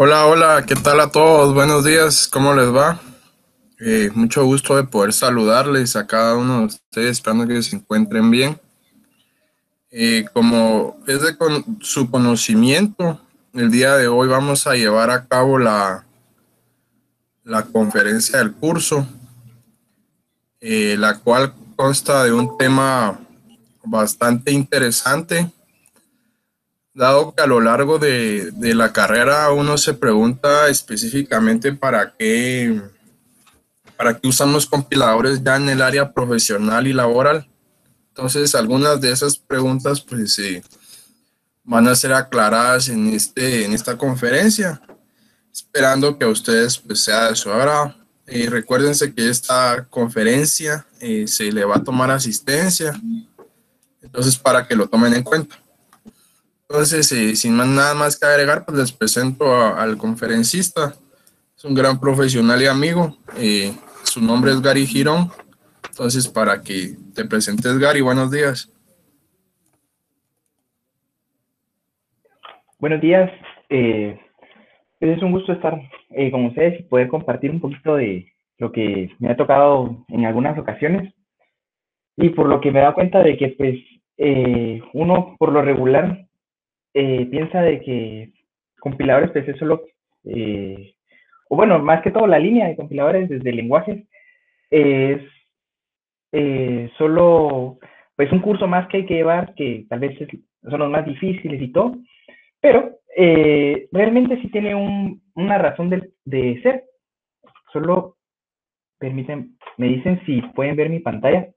Hola, hola, ¿qué tal a todos? Buenos días, ¿cómo les va? Mucho gusto de poder saludarles a cada uno de ustedes, esperando que se encuentren bien. Como es de su conocimiento, el día de hoy vamos a llevar a cabo la conferencia del curso, la cual consta de un tema bastante interesante, dado que a lo largo de la carrera uno se pregunta específicamente para qué usamos compiladores ya en el área profesional y laboral. Entonces, algunas de esas preguntas pues van a ser aclaradas en esta conferencia, esperando que a ustedes pues sea de su agrado. Recuérdense que esta conferencia se le va a tomar asistencia, entonces para que lo tomen en cuenta. Entonces, sin nada más que agregar, pues les presento al conferencista. Es un gran profesional y amigo. Su nombre es Gary Girón. Entonces, para que te presentes, Gary, buenos días. Buenos días, pues es un gusto estar con ustedes y poder compartir un poquito de lo que me ha tocado en algunas ocasiones y por lo que me he dado cuenta de que pues uno por lo regular piensa de que compiladores pues es solo, o bueno, más que todo la línea de compiladores desde lenguajes es solo pues un curso más que hay que llevar que tal vez son los más difíciles y todo. Pero realmente sí tiene una razón de ser. Solo me dicen si pueden ver mi pantalla.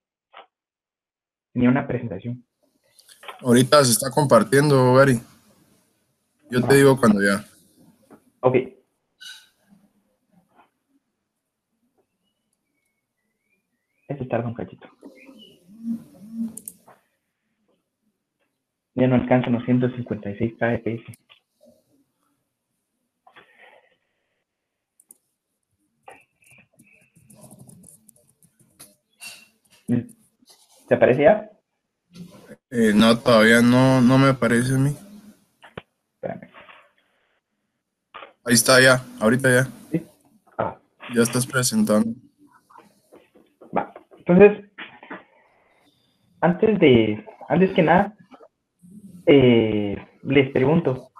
Tenía una presentación. Ahorita se está compartiendo, Gary. Yo te Va. digo cuando ya. Ok. Este tarda un cachito. Ya no alcanzan los 156 kbps. ¿Te aparece ya? No, todavía no me aparece a mí. Espérame. Ahí está ya, ahorita ya. ¿Sí? Ah, Ya estás presentando. va. Entonces, antes que nada, les pregunto,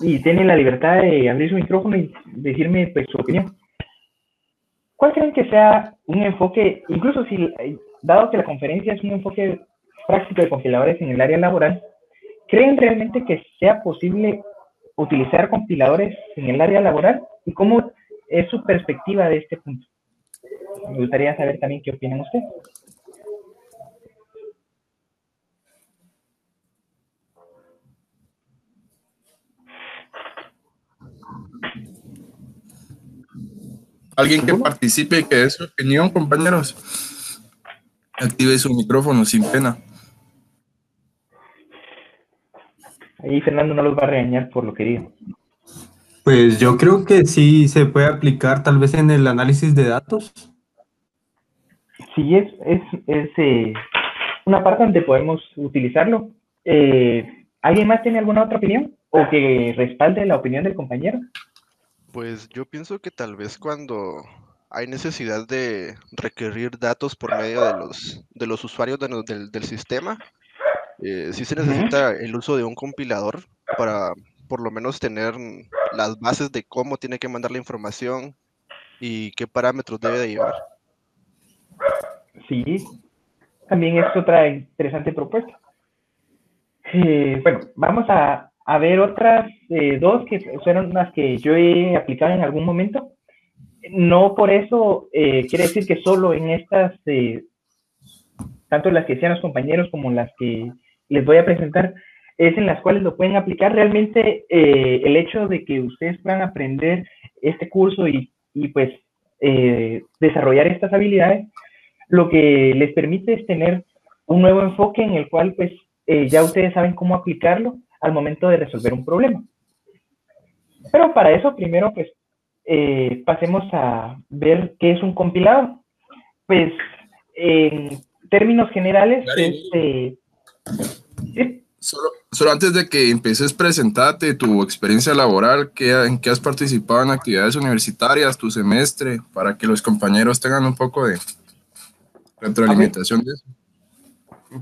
y tienen la libertad de abrir su micrófono y decirme pues, su opinión. ¿Cuál creen que sea un enfoque, incluso si, dado que la conferencia es un enfoque práctico de compiladores en el área laboral, creen realmente que sea posible utilizar compiladores en el área laboral? ¿Y cómo es su perspectiva de este punto? Me gustaría saber también qué opinan ustedes. Alguien que ¿Alguno? participe y que dé su opinión, compañeros. Active su micrófono sin pena. Ahí Fernando no los va a regañar por lo que digo. Pues yo creo que sí se puede aplicar tal vez en el análisis de datos. Sí, es una parte donde podemos utilizarlo. ¿Alguien más tiene alguna otra opinión? ¿O que respalde la opinión del compañero? Pues yo pienso que tal vez cuando hay necesidad de requerir datos por medio de los usuarios del sistema, sí se Uh -huh. necesita el uso de un compilador para por lo menos tener las bases de cómo tiene que mandar la información y qué parámetros debe de llevar. Sí, también es otra interesante propuesta. Bueno, vamos a ver otras dos que fueron las que yo he aplicado en algún momento. No por eso quiere decir que solo en estas, tanto las que sean los compañeros como las que les voy a presentar, es en las cuales lo pueden aplicar. Realmente el hecho de que ustedes puedan aprender este curso y pues desarrollar estas habilidades, lo que les permite es tener un nuevo enfoque en el cual pues ya ustedes saben cómo aplicarlo al momento de resolver un problema. Pero para eso primero pues pasemos a ver qué es un compilador. Pues en términos generales Gary, ¿sí? Solo antes de que empieces, presentate tu experiencia laboral, en qué has participado en actividades universitarias, tu semestre, para que los compañeros tengan un poco de Ok, retroalimentación de eso.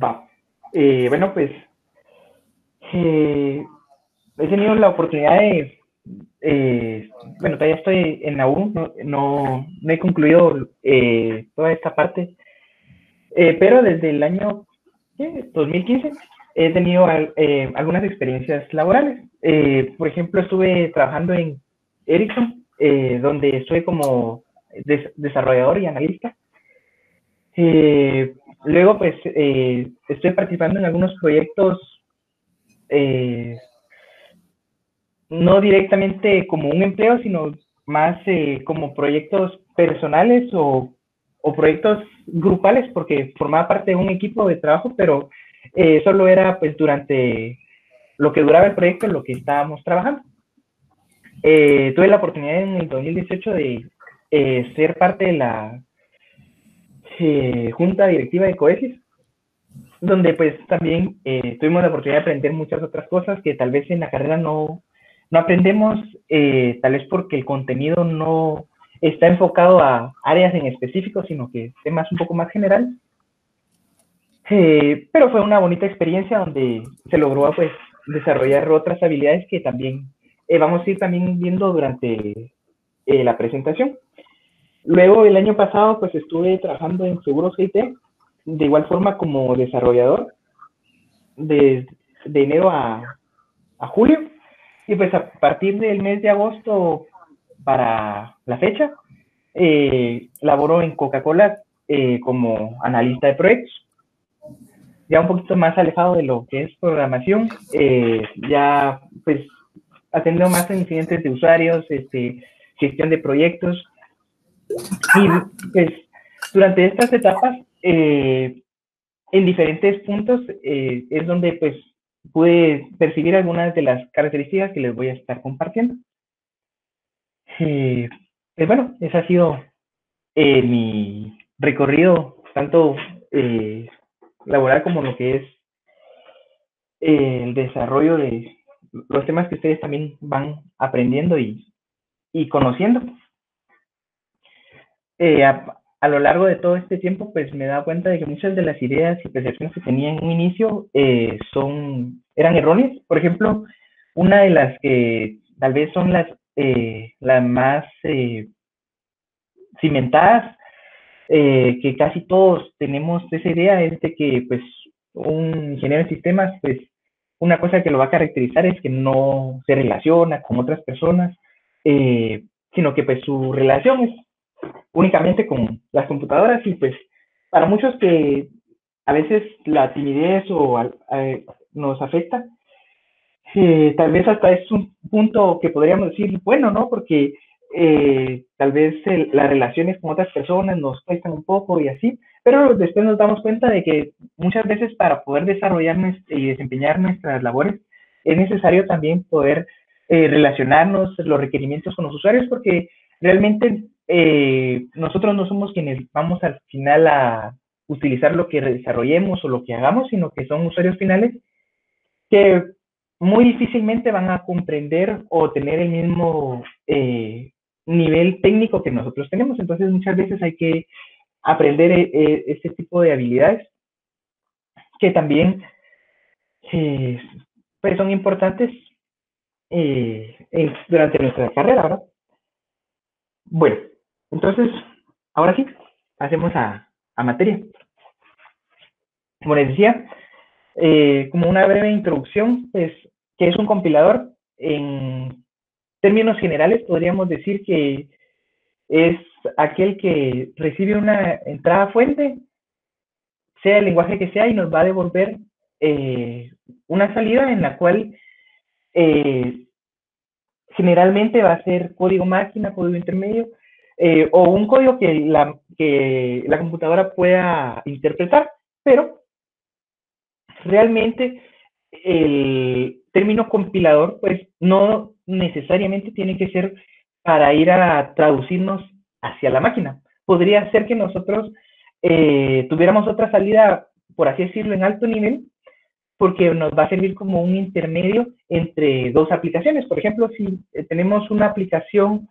va. Bueno, pues he tenido la oportunidad de, bueno, todavía estoy en la U, no he concluido toda esta parte, pero desde el año 2015 he tenido algunas experiencias laborales. Por ejemplo, estuve trabajando en Ericsson, donde estuve como desarrollador y analista. Luego, pues, estoy participando en algunos proyectos, eh, no directamente como un empleo, sino más como proyectos personales o proyectos grupales, porque formaba parte de un equipo de trabajo, pero solo era pues durante lo que duraba el proyecto en lo que estábamos trabajando. Tuve la oportunidad en el 2018 de ser parte de la junta directiva de Coesis, donde pues también tuvimos la oportunidad de aprender muchas otras cosas que tal vez en la carrera no aprendemos, tal vez porque el contenido no está enfocado a áreas en específico, sino que es temas un poco más general. Pero fue una bonita experiencia donde se logró pues desarrollar otras habilidades que también vamos a ir también viendo durante la presentación. Luego el año pasado pues estuve trabajando en Seguros IT, de igual forma como desarrollador, de, de enero a julio, y pues a partir del mes de agosto para la fecha, laboró en Coca-Cola como analista de proyectos, ya un poquito más alejado de lo que es programación, ya pues atendiendo más en incidentes de usuarios, gestión de proyectos, y pues durante estas etapas, en diferentes puntos, es donde pues pude percibir algunas de las características que les voy a estar compartiendo. Eh, pues bueno, ese ha sido mi recorrido, tanto eh, laboral como lo que es el desarrollo de los temas que ustedes también van aprendiendo y conociendo. A lo largo de todo este tiempo, pues me he dado cuenta de que muchas de las ideas y percepciones que tenía en un inicio eran erróneas. Por ejemplo, una de las que tal vez son las más cimentadas, que casi todos tenemos esa idea, es de que pues un ingeniero de sistemas, pues una cosa que lo va a caracterizar es que no se relaciona con otras personas, sino que pues su relación es únicamente con las computadoras y pues para muchos que a veces la timidez nos afecta, tal vez hasta es un punto que podríamos decir bueno, ¿no? Porque tal vez las relaciones con otras personas nos cuestan un poco y así, pero después nos damos cuenta de que muchas veces para poder desarrollar y desempeñar nuestras labores es necesario también poder relacionarnos los requerimientos con los usuarios, porque realmente nosotros no somos quienes vamos al final a utilizar lo que desarrollemos o lo que hagamos, sino que son usuarios finales que muy difícilmente van a comprender o tener el mismo nivel técnico que nosotros tenemos. Entonces, muchas veces hay que aprender este tipo de habilidades que también eh, pues son importantes durante nuestra carrera, ¿verdad? Bueno, entonces, ahora sí, pasemos a materia. Como les decía, como una breve introducción, pues, ¿qué es un compilador? En términos generales, podríamos decir que es aquel que recibe una entrada fuente, sea el lenguaje que sea, y nos va a devolver una salida en la cual eh, generalmente va a ser código máquina, código intermedio, o un código que la computadora pueda interpretar, pero realmente el término compilador pues no necesariamente tiene que ser para ir a traducirnos hacia la máquina. Podría ser que nosotros tuviéramos otra salida, por así decirlo, en alto nivel, porque nos va a servir como un intermedio entre dos aplicaciones. Por ejemplo, si tenemos una aplicación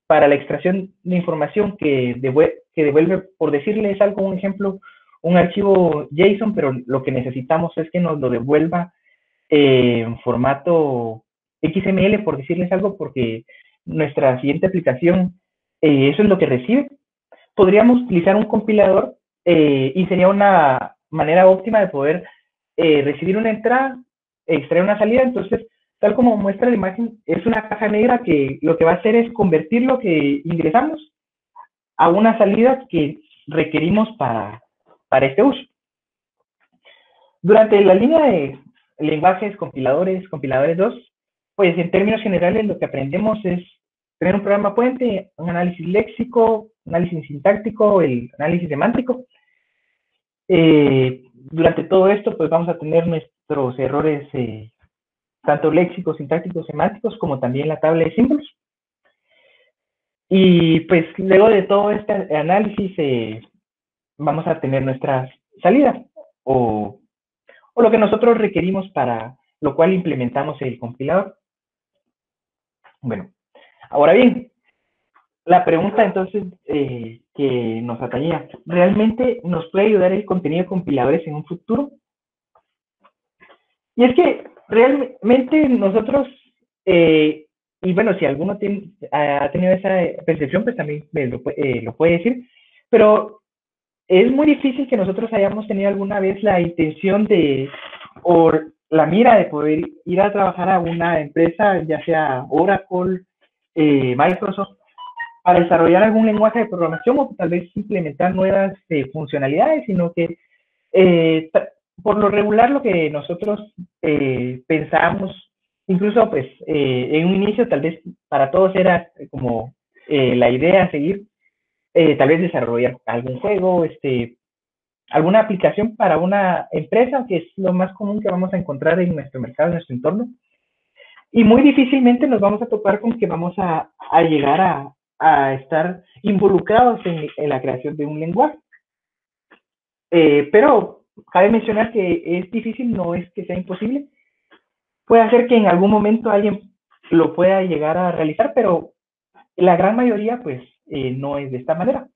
para la extracción de información que devuelve, por decirles algo, un ejemplo, un archivo JSON, pero lo que necesitamos es que nos lo devuelva en formato XML, por decirles algo, porque nuestra siguiente aplicación, eso es lo que recibe. Podríamos utilizar un compilador y sería una manera óptima de poder recibir una entrada, extraer una salida. Entonces, tal como muestra la imagen, es una caja negra que lo que va a hacer es convertir lo que ingresamos a una salida que requerimos para este uso. Durante la línea de lenguajes, compiladores 2, pues en términos generales lo que aprendemos es tener un programa puente, un análisis léxico, análisis sintáctico, el análisis semántico. Durante todo esto, pues vamos a tener nuestros errores, tanto léxicos, sintácticos, semánticos, como también la tabla de símbolos. Y pues luego de todo este análisis, vamos a tener nuestras salidas, o lo que nosotros requerimos, para lo cual implementamos el compilador. Bueno, ahora bien, la pregunta entonces que nos atañía, ¿realmente nos puede ayudar el contenido de compiladores en un futuro? Y es que realmente nosotros, y bueno, si alguno ha tenido esa percepción, pues también lo puede decir, pero es muy difícil que nosotros hayamos tenido alguna vez la intención o la mira de poder ir a trabajar a una empresa, ya sea Oracle, Microsoft, para desarrollar algún lenguaje de programación o tal vez implementar nuevas funcionalidades, sino que por lo regular lo que nosotros pensamos, incluso pues en un inicio tal vez para todos era como la idea a seguir, tal vez desarrollar algún juego, alguna aplicación para una empresa, que es lo más común que vamos a encontrar en nuestro mercado, en nuestro entorno. Y muy difícilmente nos vamos a topar con que vamos a llegar a estar involucrados en la creación de un lenguaje. Pero cabe mencionar que es difícil, no es que sea imposible. Puede ser que en algún momento alguien lo pueda llegar a realizar, pero la gran mayoría pues no es de esta manera.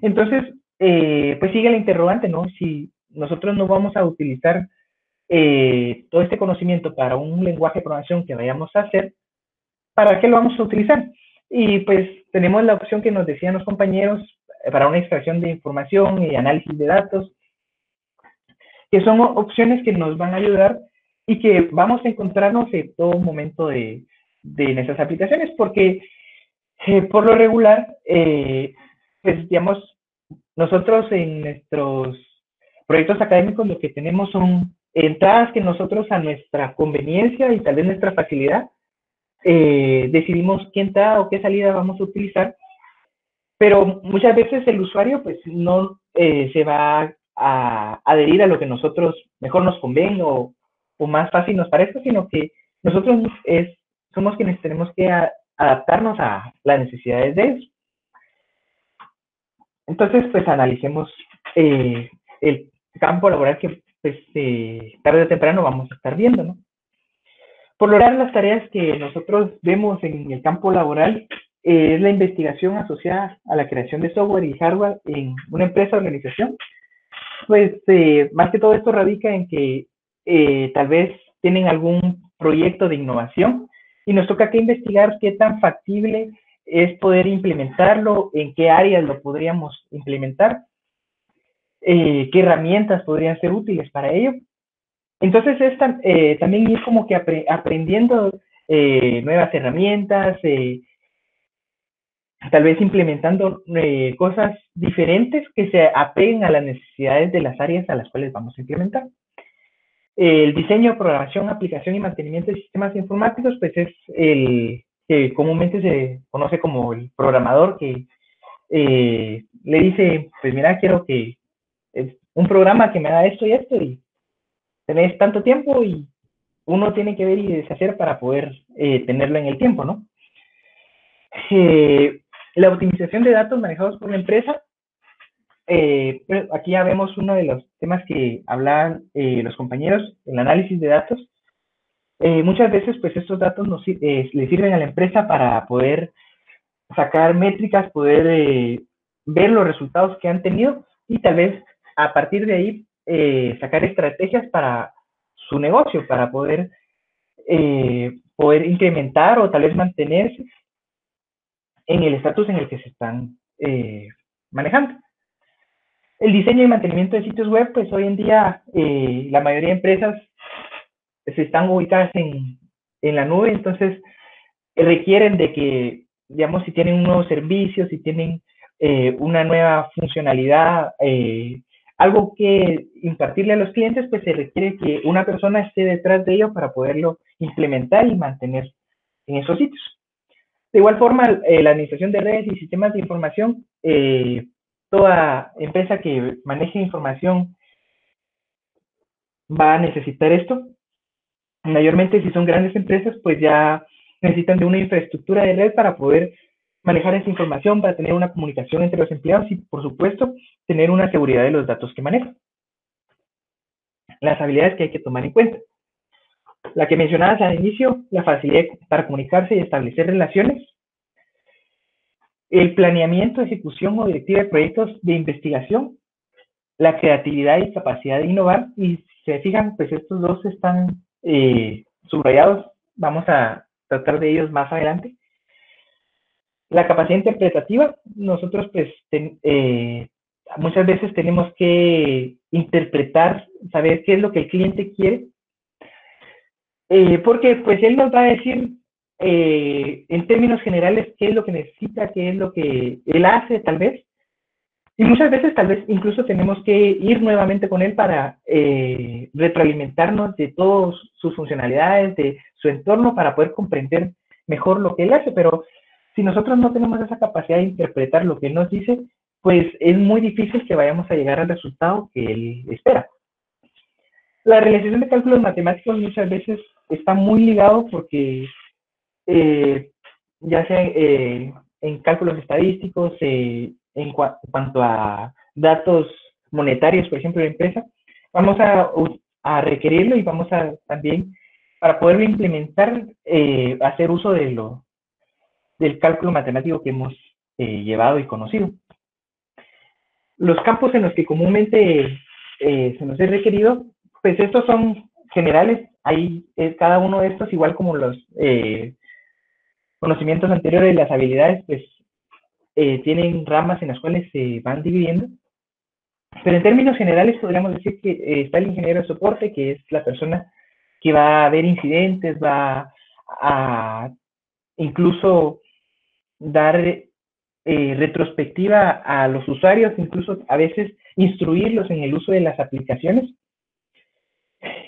Entonces, pues sigue la interrogante, ¿no? Si nosotros no vamos a utilizar todo este conocimiento para un lenguaje de programación que vayamos a hacer, ¿para qué lo vamos a utilizar? Y pues tenemos la opción que nos decían los compañeros para una extracción de información y análisis de datos, que son opciones que nos van a ayudar y que vamos a encontrarnos en todo momento de nuestras aplicaciones, porque por lo regular, pues digamos, nosotros en nuestros proyectos académicos lo que tenemos son entradas que nosotros a nuestra conveniencia y tal vez nuestra facilidad decidimos qué entrada o qué salida vamos a utilizar, pero muchas veces el usuario pues no se va a adherir a lo que nosotros mejor nos convenga o más fácil nos parezca, sino que nosotros somos quienes tenemos que adaptarnos a las necesidades de ellos. Entonces, pues analicemos el campo laboral que pues, tarde o temprano vamos a estar viendo, ¿no? Por lo general, las tareas que nosotros vemos en el campo laboral es la investigación asociada a la creación de software y hardware en una empresa o organización. Pues más que todo esto radica en que tal vez tienen algún proyecto de innovación y nos toca que investigar qué tan factible es poder implementarlo, en qué áreas lo podríamos implementar, qué herramientas podrían ser útiles para ello. Entonces es también ir como que aprendiendo nuevas herramientas, tal vez implementando cosas diferentes que se apeguen a las necesidades de las áreas a las cuales vamos a implementar. El diseño, programación, aplicación y mantenimiento de sistemas informáticos, pues es el que comúnmente se conoce como el programador, que le dice, pues mira, quiero que un programa que me haga esto y esto, y tenés tanto tiempo y uno tiene que ver y deshacer para poder tenerlo en el tiempo, ¿no? La optimización de datos manejados por la empresa, Pues aquí ya vemos uno de los temas que hablaban los compañeros, el análisis de datos. Muchas veces, pues estos datos le sirven a la empresa para poder sacar métricas, poder ver los resultados que han tenido y tal vez a partir de ahí sacar estrategias para su negocio, para poder incrementar o tal vez mantenerse en el estatus en el que se están manejando. El diseño y mantenimiento de sitios web, pues hoy en día la mayoría de empresas se están ubicadas en la nube, entonces requieren de que, digamos, si tienen un nuevo servicio, si tienen una nueva funcionalidad, algo que impartirle a los clientes, pues se requiere que una persona esté detrás de ello para poderlo implementar y mantener en esos sitios. De igual forma, la administración de redes y sistemas de información, toda empresa que maneje información va a necesitar esto. Mayormente, si son grandes empresas, pues ya necesitan de una infraestructura de red para poder manejar esa información, para tener una comunicación entre los empleados y, por supuesto, tener una seguridad de los datos que manejan. Las habilidades que hay que tomar en cuenta. La que mencionabas al inicio, la facilidad para comunicarse y establecer relaciones. El planeamiento, ejecución o directiva de proyectos de investigación. La creatividad y capacidad de innovar. Y si se fijan, pues estos dos están subrayados. Vamos a tratar de ellos más adelante. La capacidad interpretativa, nosotros pues muchas veces tenemos que interpretar, saber qué es lo que el cliente quiere, porque pues él nos va a decir en términos generales qué es lo que necesita, qué es lo que él hace tal vez, y muchas veces tal vez incluso tenemos que ir nuevamente con él para retroalimentarnos de todas sus funcionalidades, de su entorno, para poder comprender mejor lo que él hace, pero si nosotros no tenemos esa capacidad de interpretar lo que él nos dice, pues es muy difícil que vayamos a llegar al resultado que él espera. La realización de cálculos matemáticos muchas veces está muy ligado porque ya sea en cálculos estadísticos, en cuanto a datos monetarios, por ejemplo, de empresa, vamos a requerirlo y vamos a también, para poderlo implementar, hacer uso del cálculo matemático que hemos llevado y conocido. Los campos en los que comúnmente se nos es requerido, pues estos son generales. Hay cada uno de estos, igual como los conocimientos anteriores, las habilidades, pues tienen ramas en las cuales se van dividiendo. Pero en términos generales podríamos decir que está el ingeniero de soporte, que es la persona que va a ver incidentes, va a incluso dar retrospectiva a los usuarios, incluso a veces instruirlos en el uso de las aplicaciones.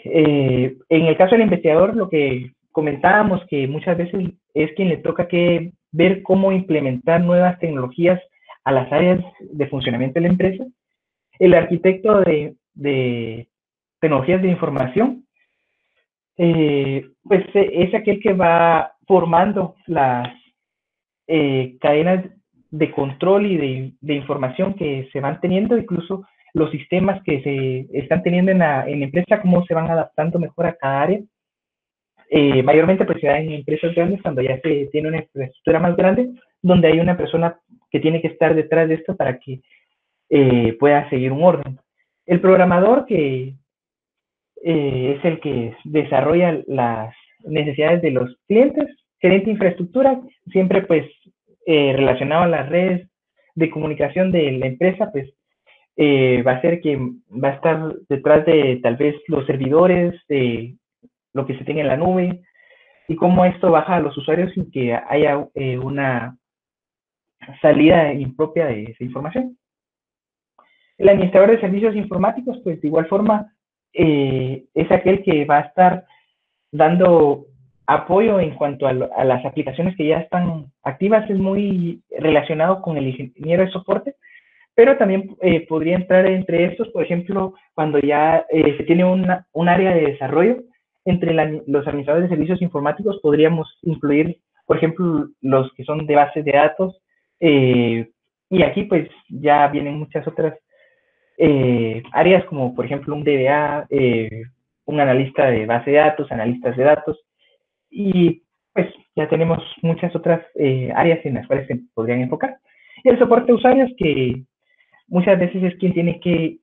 En el caso del investigador, lo que comentábamos, que muchas veces es quien le toca que ver cómo implementar nuevas tecnologías a las áreas de funcionamiento de la empresa. El arquitecto de tecnologías de información, pues es aquel que va formando las cadenas de control y de información que se van teniendo, incluso los sistemas que se están teniendo en la empresa, cómo se van adaptando mejor a cada área. Mayormente pues se da en empresas grandes cuando ya se tiene una infraestructura más grande, donde hay una persona que tiene que estar detrás de esto para que pueda seguir un orden. El programador, que es el que desarrolla las necesidades de los clientes. Gerente de infraestructura, siempre pues relacionado a las redes de comunicación de la empresa, pues va a ser quien va a estar detrás de tal vez los servidores, de lo que se tenga en la nube, y cómo esto baja a los usuarios sin que haya una salida impropia de esa información. El administrador de servicios informáticos, pues de igual forma, es aquel que va a estar dando apoyo en cuanto a las aplicaciones que ya están activas. Es muy relacionado con el ingeniero de soporte, pero también podría entrar entre estos, por ejemplo, cuando ya se tiene un área de desarrollo. Entre los administradores de servicios informáticos podríamos incluir, por ejemplo, los que son de bases de datos, y aquí pues ya vienen muchas otras áreas como, por ejemplo, un DBA, un analista de base de datos, analistas de datos, y pues ya tenemos muchas otras áreas en las cuales se podrían enfocar. Y el soporte a usuarios, que muchas veces es quien tiene que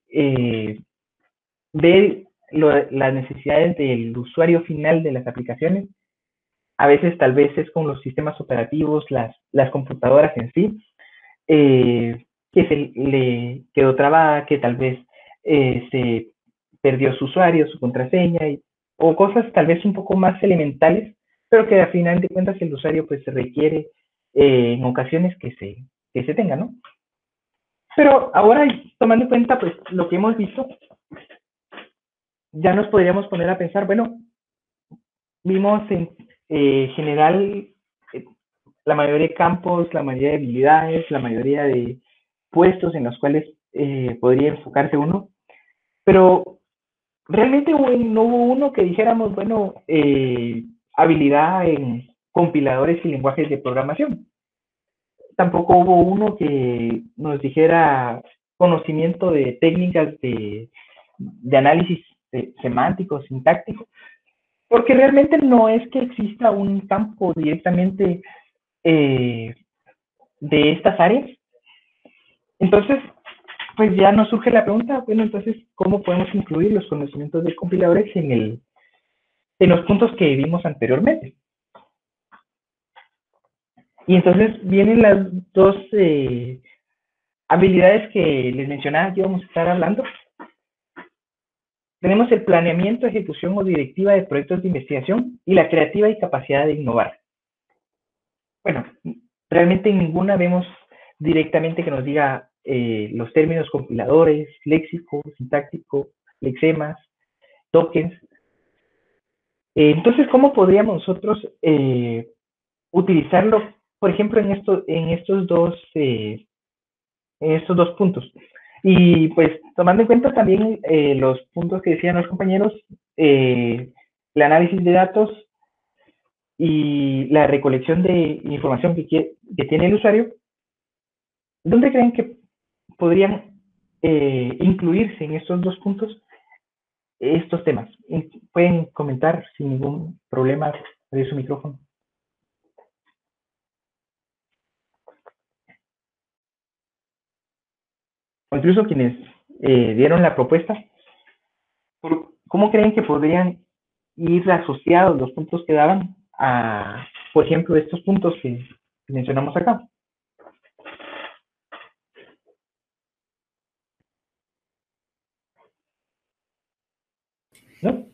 ver las necesidades del usuario final de las aplicaciones. A veces tal vez es con los sistemas operativos, las computadoras en sí, que se le quedó trabada, que tal vez se perdió su usuario, su contraseña, o cosas tal vez un poco más elementales, pero que al final de cuentas el usuario pues se requiere en ocasiones que se tenga, ¿no? Pero ahora, tomando en cuenta pues lo que hemos visto, ya nos podríamos poner a pensar, bueno, vimos en general la mayoría de campos, la mayoría de habilidades, la mayoría de puestos en los cuales podría enfocarse uno, pero realmente no hubo uno que dijéramos, bueno, habilidad en compiladores y lenguajes de programación. Tampoco hubo uno que nos dijera conocimiento de técnicas de análisis semántico, sintáctico, porque realmente no es que exista un campo directamente de estas áreas. Entonces, pues ya nos surge la pregunta, bueno, entonces, ¿cómo podemos incluir los conocimientos de compiladores en los puntos que vimos anteriormente? Y entonces vienen las dos habilidades que les mencionaba que íbamos a estar hablando. Tenemos el planeamiento, ejecución o directiva de proyectos de investigación y la creativa y capacidad de innovar. Bueno, realmente en ninguna vemos directamente que nos diga los términos compiladores, léxico, sintáctico, lexemas, tokens. Entonces, ¿cómo podríamos nosotros utilizarlo, por ejemplo, en estos dos puntos? Y pues tomando en cuenta también los puntos que decían los compañeros, el análisis de datos y la recolección de información que tiene el usuario, ¿dónde creen que podrían incluirse en estos dos puntos estos temas? Pueden comentar sin ningún problema de su micrófono. O incluso quienes dieron la propuesta, ¿cómo creen que podrían ir asociados los puntos que daban a, por ejemplo, estos puntos que mencionamos acá? ¿No?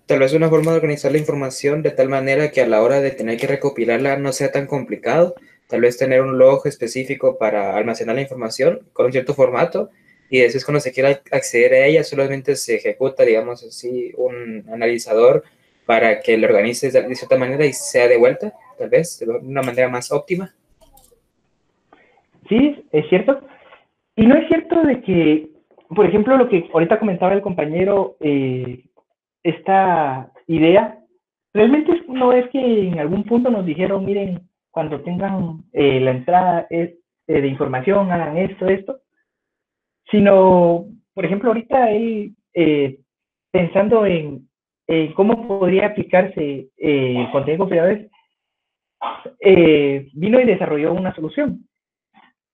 Tal vez una forma de organizar la información de tal manera que a la hora de tener que recopilarla no sea tan complicado. Tal vez tener un log específico para almacenar la información con un cierto formato y después cuando se quiera acceder a ella solamente se ejecuta, digamos así, un analizador para que lo organice de cierta manera y sea de vuelta, tal vez de una manera más óptima. Sí, es cierto. Y no es cierto de que, por ejemplo, lo que ahorita comentaba el compañero, esta idea, realmente no es que en algún punto nos dijeron, miren, cuando tengan la entrada de información, hagan esto, sino, por ejemplo, ahorita él, pensando en cómo podría aplicarse el contenido de configuradores, vino y desarrolló una solución.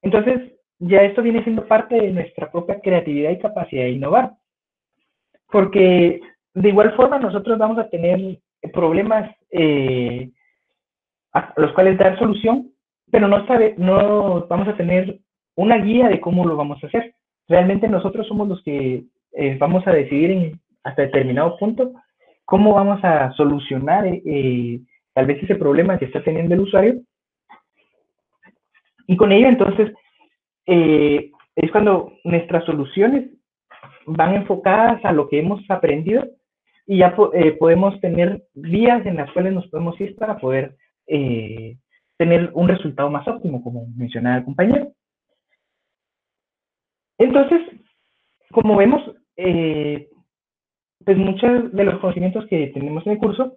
Entonces, ya esto viene siendo parte de nuestra propia creatividad y capacidad de innovar. Porque de igual forma nosotros vamos a tener problemas a los cuales dar solución, pero no vamos a tener una guía de cómo lo vamos a hacer. Realmente nosotros somos los que vamos a decidir hasta determinado punto cómo vamos a solucionar tal vez ese problema que está teniendo el usuario. Y con ello entonces es cuando nuestras soluciones van enfocadas a lo que hemos aprendido y ya podemos tener vías en las cuales nos podemos ir para poder tener un resultado más óptimo, como mencionaba el compañero. Entonces, como vemos, pues muchos de los conocimientos que tenemos en el curso,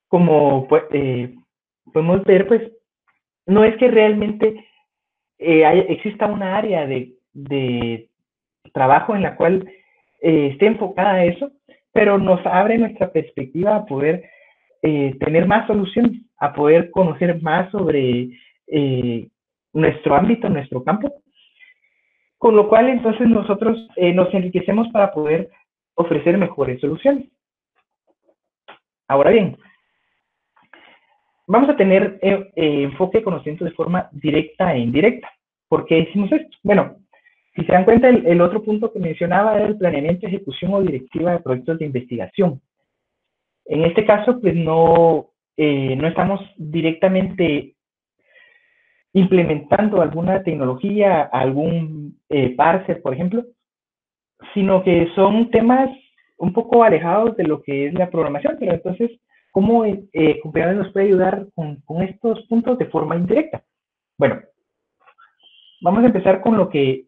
como podemos ver, pues no es que realmente exista una área de de trabajo en la cual esté enfocada a eso, pero nos abre nuestra perspectiva a poder tener más soluciones, a poder conocer más sobre nuestro ámbito, nuestro campo, con lo cual entonces nosotros nos enriquecemos para poder ofrecer mejores soluciones. Ahora bien, vamos a tener enfoque de conocimiento de forma directa e indirecta. ¿Por qué decimos esto? Bueno, si se dan cuenta, el otro punto que mencionaba era el planeamiento, ejecución o directiva de proyectos de investigación. En este caso, pues no estamos directamente implementando alguna tecnología, algún parser, por ejemplo, sino que son temas un poco alejados de lo que es la programación, pero entonces, ¿cómo Compilador nos puede ayudar con estos puntos de forma indirecta? Bueno, vamos a empezar con lo que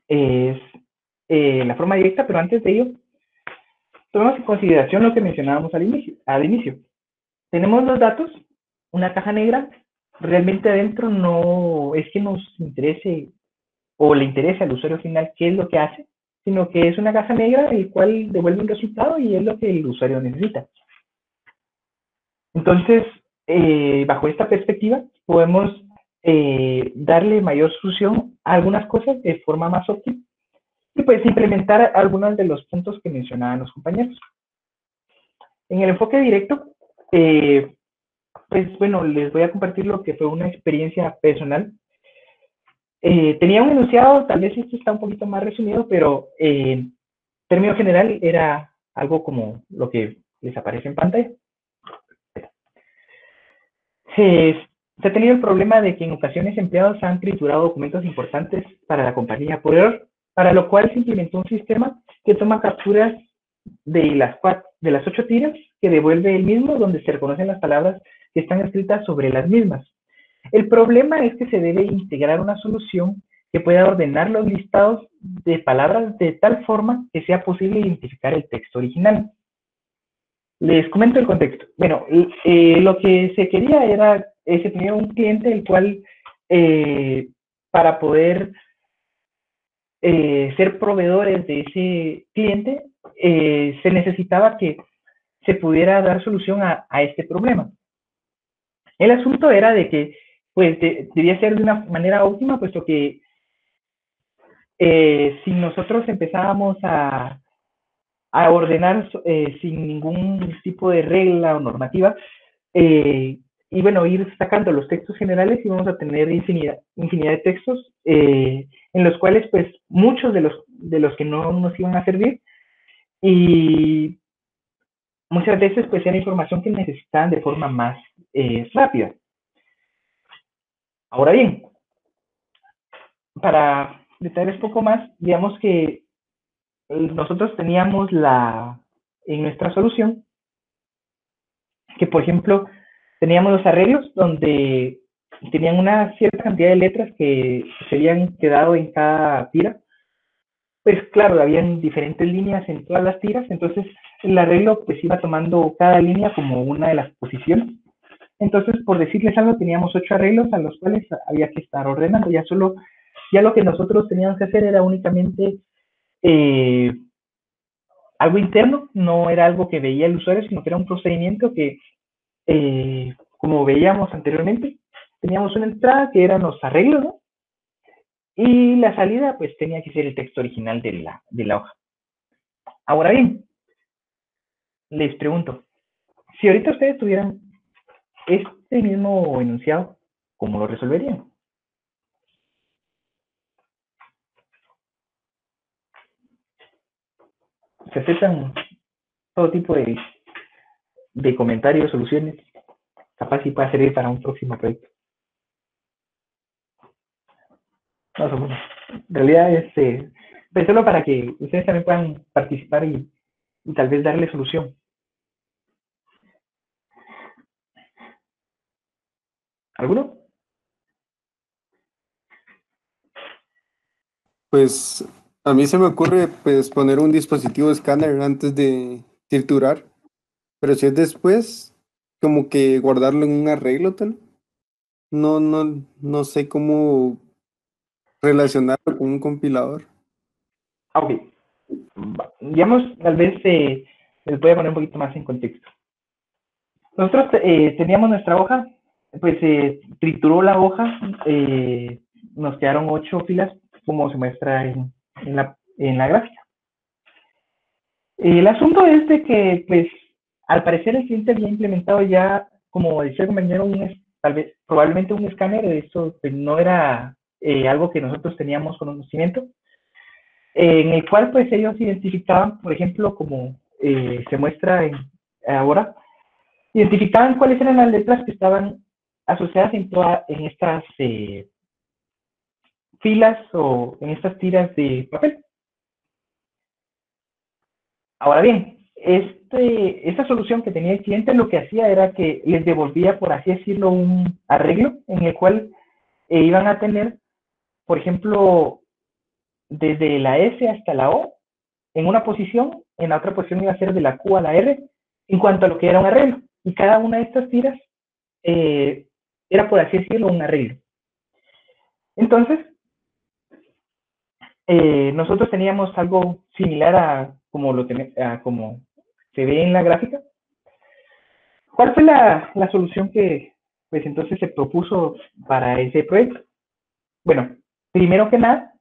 es la forma directa, pero antes de ello, tomemos en consideración lo que mencionábamos al inicio. Tenemos los datos, una caja negra, realmente adentro no es que nos interese o le interese al usuario final qué es lo que hace, sino que es una caja negra el cual devuelve un resultado y es lo que el usuario necesita. Entonces, bajo esta perspectiva, podemos darle mayor solución a algunas cosas de forma más óptima y pues implementar algunos de los puntos que mencionaban los compañeros. En el enfoque directo, pues bueno, les voy a compartir lo que fue una experiencia personal. Tenía un enunciado, tal vez esto está un poquito más resumido, pero en términos general era algo como lo que les aparece en pantalla. Se ha tenido el problema de que en ocasiones empleados han triturado documentos importantes para la compañía por error, para lo cual se implementó un sistema que toma capturas de las 8 tiras que devuelve el mismo, donde se reconocen las palabras que están escritas sobre las mismas. El problema es que se debe integrar una solución que pueda ordenar los listados de palabras de tal forma que sea posible identificar el texto original. Les comento el contexto. Bueno, lo que se quería era, se tenía un cliente el cual, para poder ser proveedores de ese cliente, se necesitaba que se pudiera dar solución a este problema. El asunto era de que pues debía ser de una manera óptima, puesto que si nosotros empezábamos a ordenar sin ningún tipo de regla o normativa, y bueno, ir sacando los textos generales, y vamos a tener infinidad de textos en los cuales pues muchos de los que no nos iban a servir, y muchas veces pues era información que necesitaban de forma más rápida. Ahora bien, para detalles un poco más, digamos que nosotros teníamos en nuestra solución que, por ejemplo, teníamos los arreglos donde tenían una cierta cantidad de letras que se habían quedado en cada tira. Pues claro, habían diferentes líneas en todas las tiras, entonces el arreglo pues iba tomando cada línea como una de las posiciones. Entonces, por decirles algo, teníamos 8 arreglos a los cuales había que estar ordenando. Ya lo que nosotros teníamos que hacer era únicamente algo interno, no era algo que veía el usuario, sino que era un procedimiento que, como veíamos anteriormente, teníamos una entrada que eran los arreglos, ¿no? Y la salida, pues tenía que ser el texto original de la hoja. Ahora bien, les pregunto, si ahorita ustedes tuvieran este mismo enunciado, ¿cómo lo resolverían? Se aceptan todo tipo de comentarios, soluciones, capaz si pueda servir para un próximo proyecto. Más o menos. En realidad, pues solo para que ustedes también puedan participar y tal vez darle solución. ¿Alguno? Pues a mí se me ocurre pues poner un dispositivo escáner antes de triturar, pero si es después, como que guardarlo en un arreglo tal. No sé relacionarlo con un compilador. Ok. Digamos, tal vez les voy a poner un poquito más en contexto. Nosotros teníamos nuestra hoja, pues trituró la hoja, nos quedaron 8 filas, como se muestra en la gráfica. El asunto es de que, pues, al parecer el cliente había implementado ya, como decía el compañero, tal vez, probablemente un escáner. Eso pues, no era algo que nosotros teníamos conocimiento, en el cual pues ellos identificaban, por ejemplo, como se muestra ahora, identificaban cuáles eran las letras que estaban asociadas en estas filas o en estas tiras de papel. Ahora bien, esta solución que tenía el cliente lo que hacía era que les devolvía, por así decirlo, un arreglo en el cual iban a tener, por ejemplo, desde la S hasta la O en una posición, en la otra posición iba a ser de la Q a la R, en cuanto a lo que era un arreglo. Y cada una de estas tiras era, por así decirlo, un arreglo. Entonces, nosotros teníamos algo similar a como se ve en la gráfica. ¿Cuál fue la solución que pues entonces se propuso para ese proyecto? Bueno, primero que nada,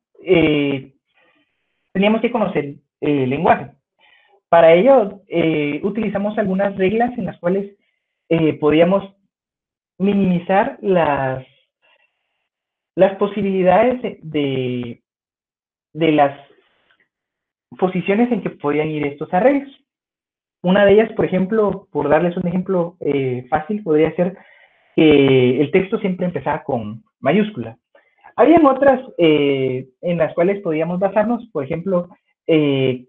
teníamos que conocer el lenguaje. Para ello, utilizamos algunas reglas en las cuales podíamos minimizar las posibilidades de las posiciones en que podían ir estos arreglos. Una de ellas, por ejemplo, por darles un ejemplo fácil, podría ser que el texto siempre empezaba con mayúscula. Habían otras en las cuales podíamos basarnos, por ejemplo, que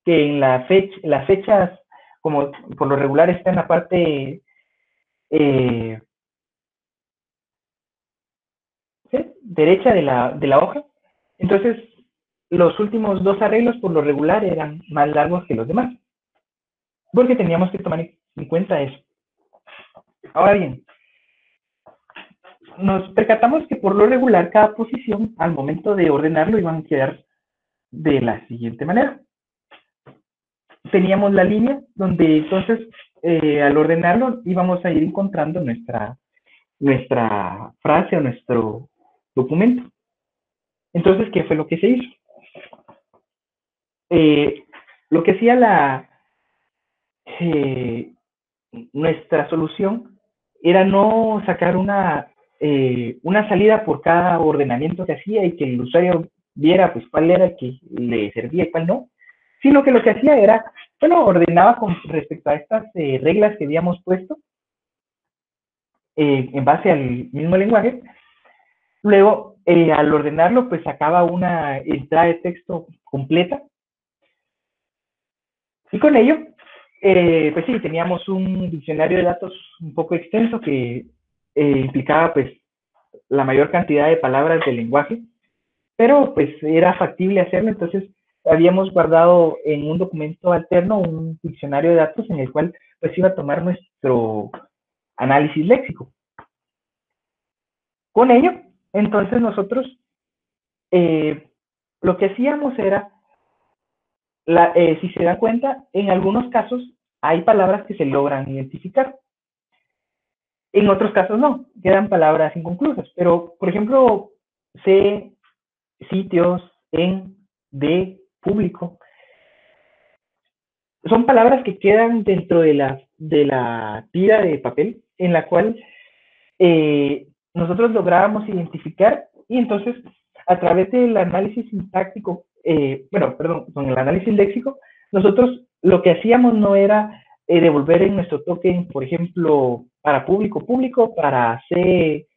en las fechas, como por lo regular está en la parte ¿sí? derecha de la hoja, entonces los últimos 2 arreglos por lo regular eran más largos que los demás, porque teníamos que tomar en cuenta eso. Ahora bien, nos percatamos que por lo regular cada posición al momento de ordenarlo iban a quedar de la siguiente manera. Teníamos la línea donde entonces al ordenarlo íbamos a ir encontrando nuestra frase o nuestro documento. Entonces, ¿qué fue lo que se hizo? Lo que hacía nuestra solución era no sacar una salida por cada ordenamiento que hacía y que el usuario viera pues cuál era el que le servía y cuál no, sino que lo que hacía era, bueno, ordenaba con respecto a estas reglas que habíamos puesto en base al mismo lenguaje. Luego, al ordenarlo, pues sacaba una entrada de texto completa. Y con ello, pues sí, teníamos un diccionario de datos un poco extenso que implicaba pues la mayor cantidad de palabras del lenguaje, pero pues era factible hacerlo. Entonces habíamos guardado en un documento alterno un diccionario de datos en el cual pues iba a tomar nuestro análisis léxico. Con ello, entonces nosotros lo que hacíamos era, si se dan cuenta, en algunos casos hay palabras que se logran identificar. En otros casos no, quedan palabras inconclusas. Pero, por ejemplo, C, sitios, en, de, público, son palabras que quedan dentro de la tira de papel en la cual nosotros lográbamos identificar, y entonces a través del análisis sintáctico, con el análisis léxico, nosotros lo que hacíamos no era devolver en nuestro token, por ejemplo, para público, para C,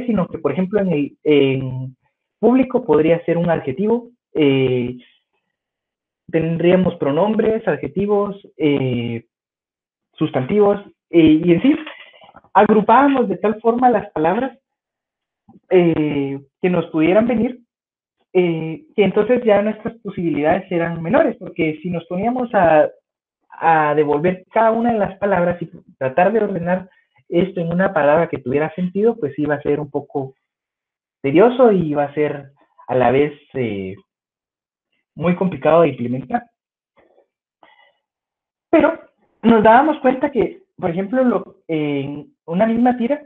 sino que, por ejemplo, en público podría ser un adjetivo, tendríamos pronombres, adjetivos, sustantivos, y en sí, agrupábamos de tal forma las palabras que nos pudieran venir, que entonces ya nuestras posibilidades eran menores, porque si nos poníamos a devolver cada una de las palabras y tratar de ordenar esto en una palabra que tuviera sentido, pues iba a ser un poco tedioso y iba a ser a la vez muy complicado de implementar. Pero nos dábamos cuenta que, por ejemplo, en una misma tira,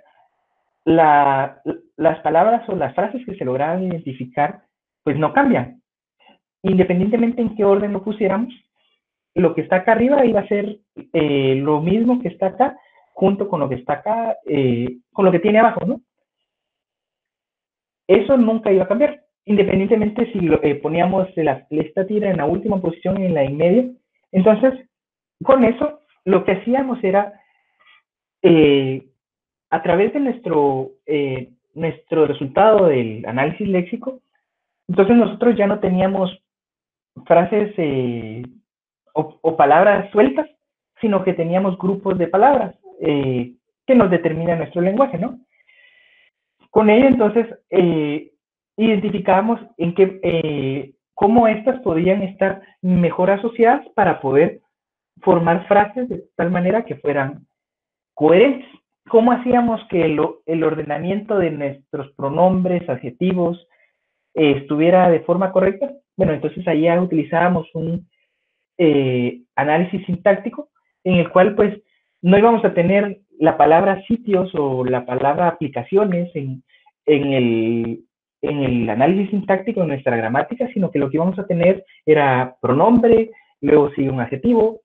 las palabras o las frases que se lograban identificar, pues no cambian. Independientemente en qué orden lo pusiéramos, lo que está acá arriba iba a ser lo mismo que está acá, junto con lo que está acá, con lo que tiene abajo, ¿no? Eso nunca iba a cambiar, independientemente si poníamos esta tira en la última posición, en la en medio. Entonces, con eso, lo que hacíamos era, a través de nuestro resultado del análisis léxico, entonces nosotros ya no teníamos frases o palabras sueltas, sino que teníamos grupos de palabras que nos determinan nuestro lenguaje, ¿no? Con ello, entonces, identificábamos cómo estas podían estar mejor asociadas para poder formar frases de tal manera que fueran coherentes. ¿Cómo hacíamos que el ordenamiento de nuestros pronombres, adjetivos, estuviera de forma correcta? Bueno, entonces ahí ya utilizábamos un análisis sintáctico en el cual pues no íbamos a tener la palabra sitios o la palabra aplicaciones en el análisis sintáctico de nuestra gramática, sino que lo que íbamos a tener era pronombre, luego sigue un adjetivo,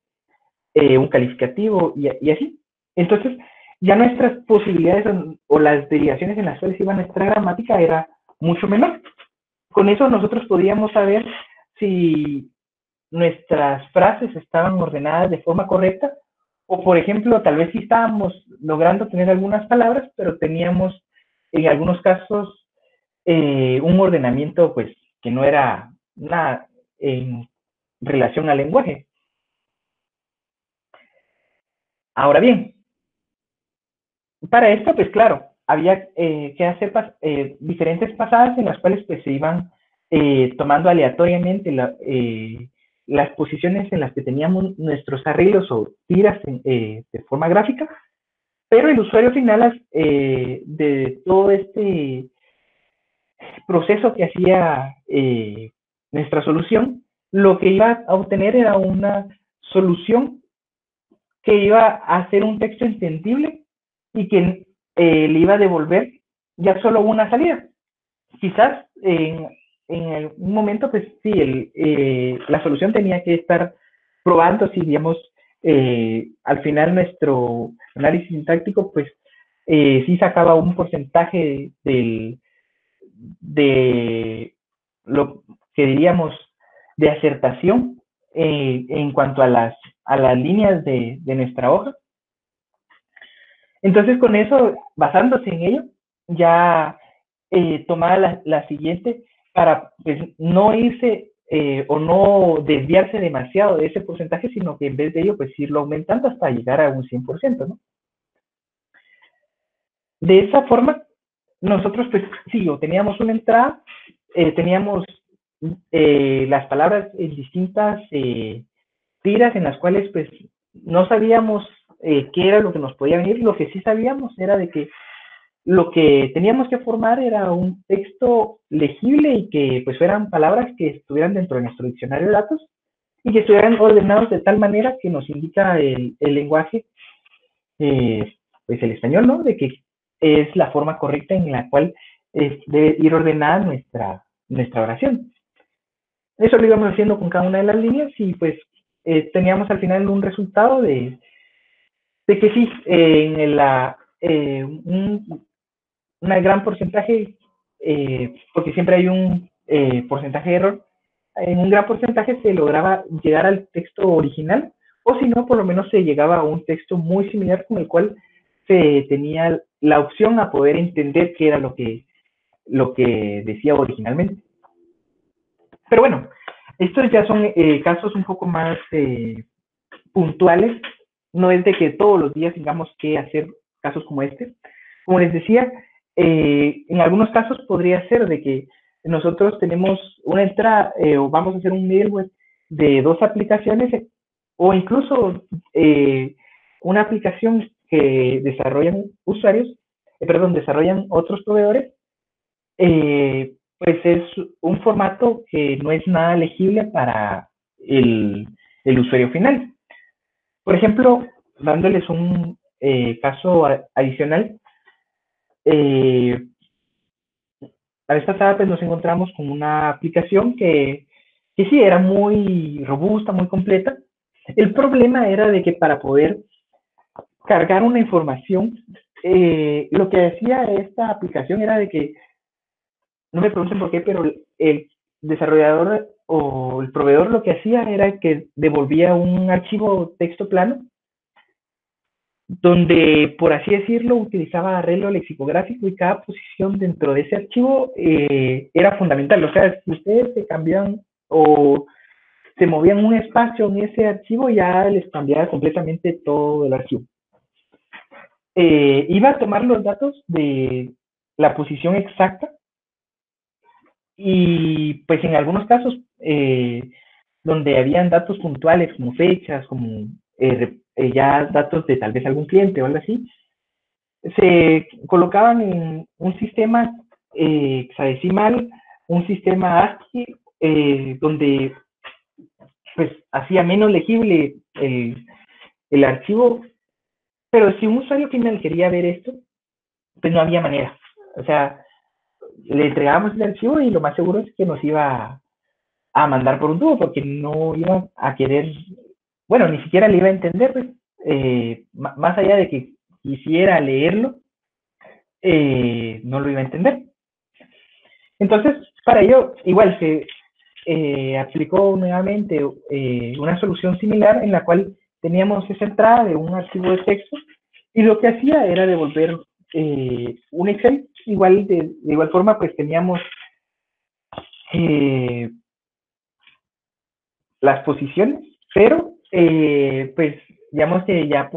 un calificativo y así. Entonces, ya nuestras posibilidades o las derivaciones en las cuales iba nuestra gramática era mucho menor. Con eso nosotros podíamos saber si nuestras frases estaban ordenadas de forma correcta, o por ejemplo, tal vez sí estábamos logrando tener algunas palabras, pero teníamos en algunos casos un ordenamiento pues que no era nada en relación al lenguaje. Ahora bien, para esto, pues claro, había que hacer diferentes pasadas en las cuales pues se iban tomando aleatoriamente las posiciones en las que teníamos nuestros arreglos o tiras de forma gráfica, pero el usuario final de todo este proceso que hacía nuestra solución, lo que iba a obtener era una solución que iba a hacer un texto entendible y que le iba a devolver ya solo una salida. Quizás en algún momento, pues sí, la solución tenía que estar probando si, digamos, al final nuestro análisis sintáctico, pues sí sacaba un porcentaje de lo que diríamos de acertación en cuanto a las líneas de nuestra hoja. Entonces, con eso, basándose en ello, ya tomaba la siguiente para pues, no irse o no desviarse demasiado de ese porcentaje, sino que en vez de ello, pues irlo aumentando hasta llegar a un 100%, ¿no? De esa forma, nosotros, pues sí, teníamos una entrada, teníamos las palabras en distintas tiras en las cuales, pues, no sabíamos qué era lo que nos podía venir. Lo que sí sabíamos era de que lo que teníamos que formar era un texto legible y que pues fueran palabras que estuvieran dentro de nuestro diccionario de datos y que estuvieran ordenados de tal manera que nos indica el lenguaje, pues el español, ¿no? De que es la forma correcta en la cual debe ir ordenada nuestra oración. Eso lo íbamos haciendo con cada una de las líneas y pues teníamos al final un resultado de que sí, en un gran porcentaje, porque siempre hay un porcentaje de error, en un gran porcentaje se lograba llegar al texto original, o si no, por lo menos se llegaba a un texto muy similar con el cual se tenía la opción a poder entender qué era lo que decía originalmente. Pero bueno, estos ya son casos un poco más puntuales, no es de que todos los días tengamos que hacer casos como este. Como les decía, en algunos casos podría ser de que nosotros tenemos una entrada o vamos a hacer un middleware de 2 aplicaciones o incluso una aplicación que desarrollan desarrollan otros proveedores pues es un formato que no es nada legible para el usuario final. Por ejemplo, dándoles un caso adicional, la vez pasada pues nos encontramos con una aplicación que sí era muy robusta, muy completa. El problema era de que para poder cargar una información, lo que decía esta aplicación era de que, no me pregunten por qué, pero el desarrollador o el proveedor lo que hacía era que devolvía un archivo texto plano donde, por así decirlo, utilizaba arreglo lexicográfico y cada posición dentro de ese archivo era fundamental. O sea, si ustedes se cambiaban o se movían un espacio en ese archivo, ya les cambiaba completamente todo el archivo. Iba a tomar los datos de la posición exacta y pues en algunos casos donde habían datos puntuales como fechas, como ya datos de tal vez algún cliente o algo así, se colocaban en un sistema hexadecimal, un sistema ASCII, donde pues hacía menos legible el archivo, pero si un usuario final quería ver esto, pues no había manera. O sea, le entregábamos el archivo y lo más seguro es que nos iba a mandar por un tubo porque no iba a querer, bueno, ni siquiera le iba a entender, pues, más allá de que quisiera leerlo, no lo iba a entender. Entonces, para ello, igual se aplicó nuevamente una solución similar en la cual teníamos esa entrada de un archivo de texto y lo que hacía era devolver un Excel. Igual de igual forma, pues teníamos las posiciones, pero pues digamos que ya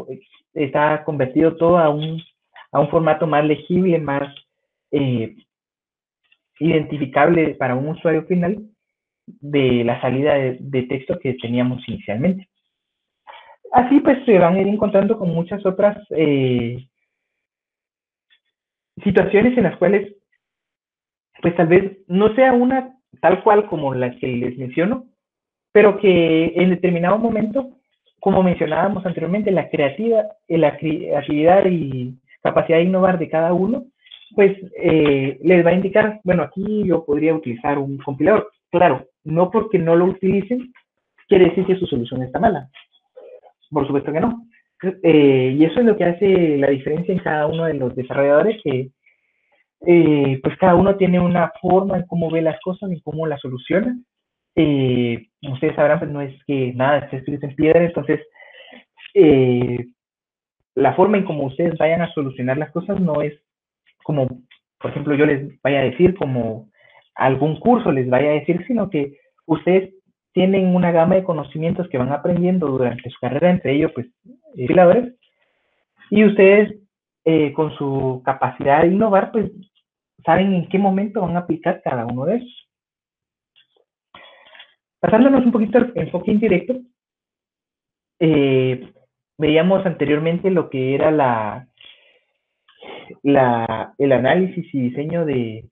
está convertido todo a un formato más legible, más identificable para un usuario final de la salida de texto que teníamos inicialmente. Así pues se van a ir encontrando con muchas otras situaciones en las cuales pues tal vez no sea una tal cual como la que les menciono, pero que en determinado momento, como mencionábamos anteriormente, la creatividad y capacidad de innovar de cada uno, pues les va a indicar, bueno, aquí yo podría utilizar un compilador. Claro, no porque no lo utilicen, quiere decir que su solución está mala. Por supuesto que no. Y eso es lo que hace la diferencia en cada uno de los desarrolladores, que pues cada uno tiene una forma en cómo ve las cosas y cómo las soluciona. Ustedes sabrán, pues no es que nada esté escrito en piedra, entonces la forma en cómo ustedes vayan a solucionar las cosas no es como, por ejemplo, yo les vaya a decir, como algún curso les vaya a decir, sino que ustedes tienen una gama de conocimientos que van aprendiendo durante su carrera, entre ellos, pues, compiladores, y ustedes, con su capacidad de innovar, pues, saben en qué momento van a aplicar cada uno de esos. Pasándonos un poquito al enfoque indirecto, veíamos anteriormente lo que era el análisis y diseño de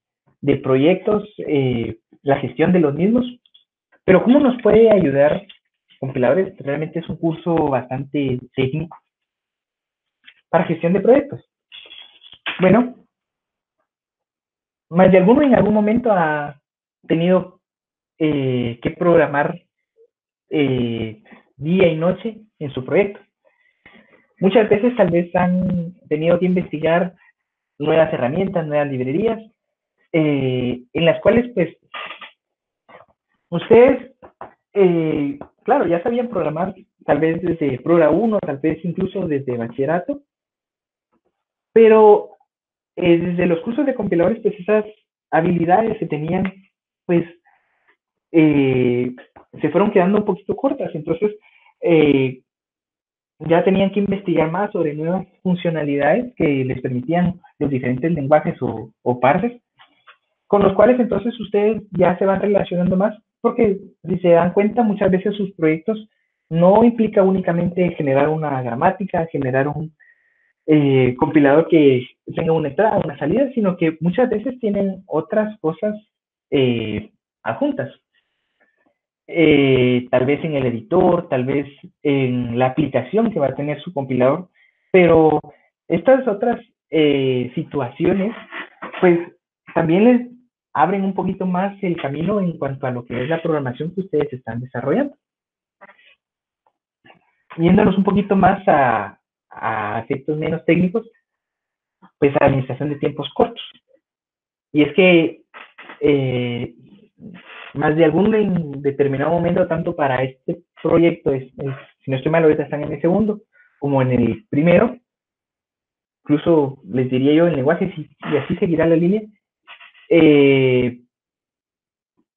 proyectos, la gestión de los mismos, pero ¿cómo nos puede ayudar compiladores? Realmente es un curso bastante técnico para gestión de proyectos. Bueno, más de alguno en algún momento ha tenido que programar día y noche en su proyecto. Muchas veces tal vez han tenido que investigar nuevas herramientas, nuevas librerías, en las cuales pues ustedes, claro, ya sabían programar tal vez desde Programa 1, tal vez incluso desde bachillerato, pero desde los cursos de compiladores, pues esas habilidades que tenían, pues se fueron quedando un poquito cortas. Entonces, ya tenían que investigar más sobre nuevas funcionalidades que les permitían los diferentes lenguajes o parsers, con los cuales entonces ustedes ya se van relacionando más, porque si se dan cuenta, muchas veces sus proyectos no implica únicamente generar una gramática, generar compilador que tenga una entrada, una salida, sino que muchas veces tienen otras cosas adjuntas. Tal vez en el editor, tal vez en la aplicación que va a tener su compilador, pero estas otras situaciones, pues también les abren un poquito más el camino en cuanto a lo que es la programación que ustedes están desarrollando. Yéndonos un poquito más a aspectos menos técnicos, pues a administración de tiempos cortos. Y es que más de algún determinado momento, tanto para este proyecto, si no estoy mal, ahorita están en el segundo, como en el primero, incluso les diría yo en lenguajes, y así seguirá la línea,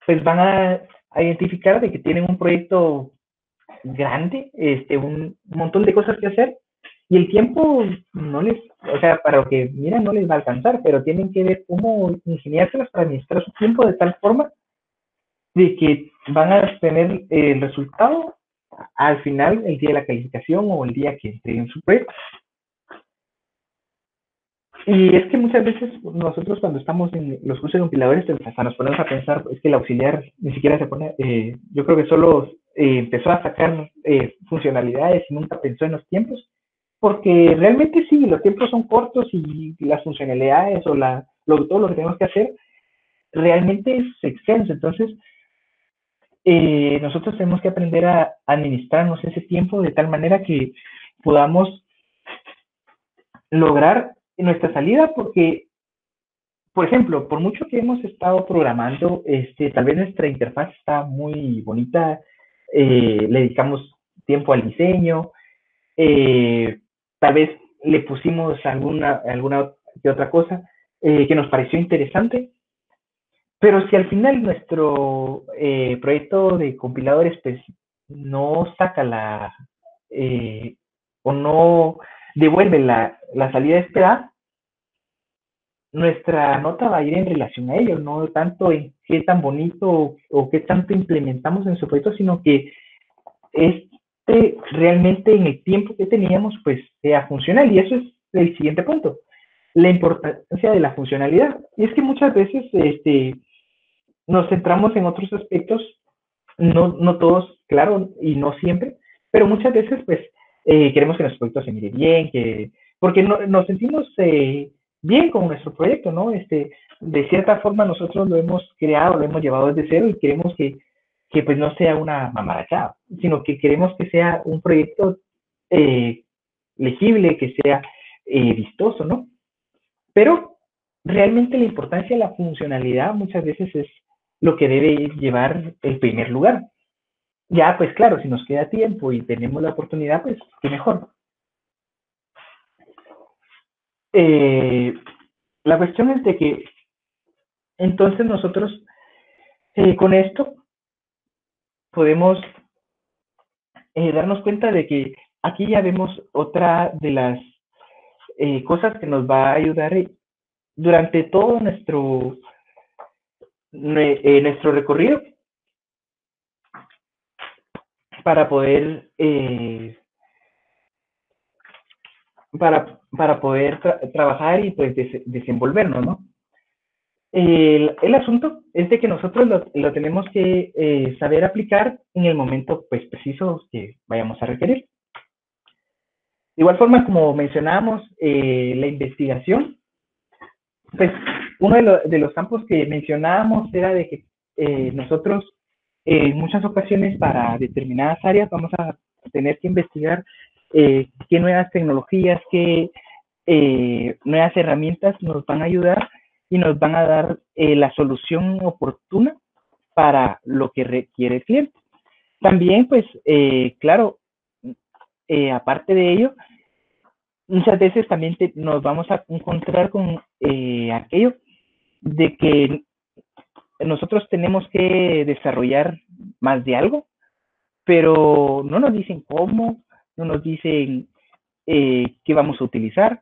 pues van a identificar de que tienen un proyecto grande, un montón de cosas que hacer, y el tiempo no les, o sea, para lo que miran no les va a alcanzar, pero tienen que ver cómo ingeniárselas para administrar su tiempo de tal forma de que van a tener el resultado al final, el día de la calificación o el día que entreguen su proyecto. Y es que muchas veces nosotros cuando estamos en los cursos de compiladores, pues, hasta nos ponemos a pensar, es que el auxiliar ni siquiera se pone, yo creo que solo empezó a sacar funcionalidades y nunca pensó en los tiempos, porque realmente sí, los tiempos son cortos y las funcionalidades o todo lo que tenemos que hacer realmente es extenso. Entonces, nosotros tenemos que aprender a administrarnos ese tiempo de tal manera que podamos lograr nuestra salida, porque, por ejemplo, por mucho que hemos estado programando, tal vez nuestra interfaz está muy bonita, le dedicamos tiempo al diseño, tal vez le pusimos alguna que otra cosa que nos pareció interesante, pero si al final nuestro proyecto de compiladores pues no saca o no devuelve la salida esperada, nuestra nota va a ir en relación a ello, no tanto en qué tan bonito o qué tanto implementamos en su proyecto, sino que realmente en el tiempo que teníamos pues sea funcional. Y eso es el siguiente punto, la importancia de la funcionalidad. Y es que muchas veces nos centramos en otros aspectos, no todos, claro, y no siempre, pero muchas veces pues queremos que nuestro proyecto se mire bien, porque nos sentimos bien con nuestro proyecto, ¿no? De cierta forma nosotros lo hemos creado, lo hemos llevado desde cero y queremos que pues no sea una mamarachada, sino que queremos que sea un proyecto legible, que sea vistoso, ¿no? Pero realmente la importancia de la funcionalidad muchas veces es lo que debe llevar el primer lugar. Ya, pues claro, si nos queda tiempo y tenemos la oportunidad, pues qué mejor. La cuestión es de que entonces nosotros con esto podemos darnos cuenta de que aquí ya vemos otra de las cosas que nos va a ayudar durante todo nuestro recorrido para poder trabajar y pues desenvolvernos, ¿no? El asunto es de que nosotros lo tenemos que saber aplicar en el momento pues preciso que vayamos a requerir. De igual forma, como mencionábamos, la investigación, pues uno de los campos que mencionábamos era de que nosotros en muchas ocasiones para determinadas áreas vamos a tener que investigar qué nuevas tecnologías, qué nuevas herramientas nos van a ayudar y nos van a dar la solución oportuna para lo que requiere el cliente. También, pues, claro, aparte de ello, muchas veces también nos vamos a encontrar con aquello de que nosotros tenemos que desarrollar más de algo, pero no nos dicen cómo, no nos dicen qué vamos a utilizar.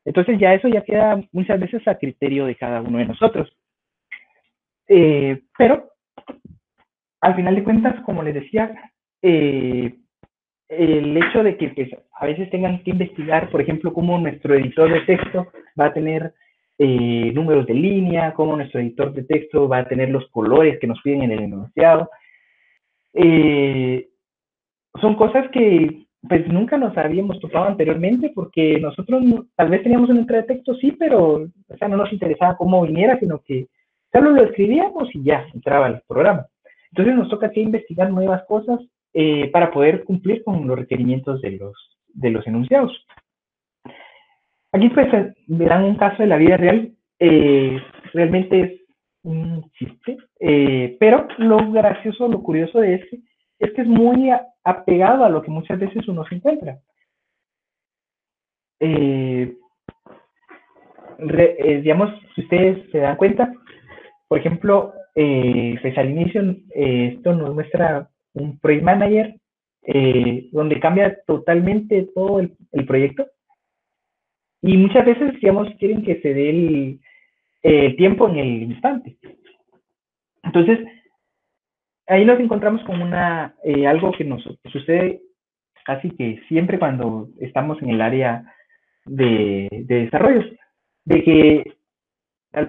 Entonces ya eso ya queda muchas veces a criterio de cada uno de nosotros. Pero al final de cuentas, como les decía, el hecho de que pues, a veces tengan que investigar, por ejemplo, cómo nuestro editor de texto va a tener números de línea, cómo nuestro editor de texto va a tener los colores que nos piden en el enunciado. Son cosas que pues nunca nos habíamos topado anteriormente porque nosotros tal vez teníamos una entrada de texto, sí, pero o sea, no nos interesaba cómo viniera, sino que solo lo escribíamos y ya entraba al programa. Entonces nos toca que investigar nuevas cosas para poder cumplir con los requerimientos de los enunciados. Aquí pues verán un caso de la vida real, realmente es un chiste, pero lo gracioso, lo curioso de este es que es muy apegado a lo que muchas veces uno se encuentra. Digamos, si ustedes se dan cuenta, por ejemplo, pues al inicio esto nos muestra un project manager donde cambia totalmente todo el proyecto y muchas veces, digamos, quieren que se dé el tiempo en el instante. Entonces, ahí nos encontramos con algo que nos sucede casi que siempre cuando estamos en el área de desarrollo, de que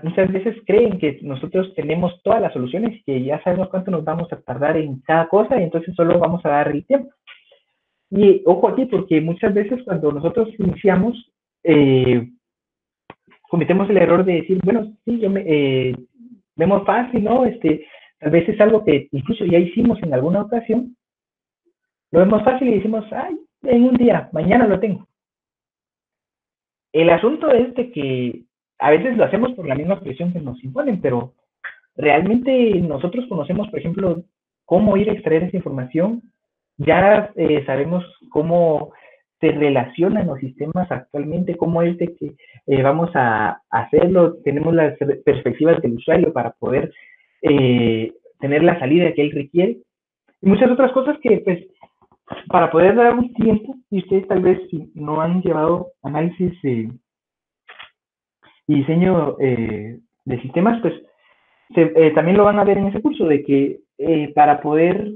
muchas veces creen que nosotros tenemos todas las soluciones y que ya sabemos cuánto nos vamos a tardar en cada cosa y entonces solo vamos a dar el tiempo. Y ojo aquí, porque muchas veces cuando nosotros iniciamos, cometemos el error de decir, bueno, sí, vemos fácil, ¿no? Tal vez es algo que incluso ya hicimos en alguna ocasión, lo vemos fácil y decimos, ay, en un día, mañana lo tengo. El asunto es de que a veces lo hacemos por la misma presión que nos imponen, pero realmente nosotros conocemos, por ejemplo, cómo ir a extraer esa información, ya sabemos cómo se relacionan los sistemas actualmente, cómo es de que vamos a hacerlo, tenemos las perspectivas del usuario para poder tener la salida que él requiere, y muchas otras cosas que pues para poder dar un tiempo, y ustedes tal vez si no han llevado análisis y diseño de sistemas, pues también lo van a ver en ese curso, de que para poder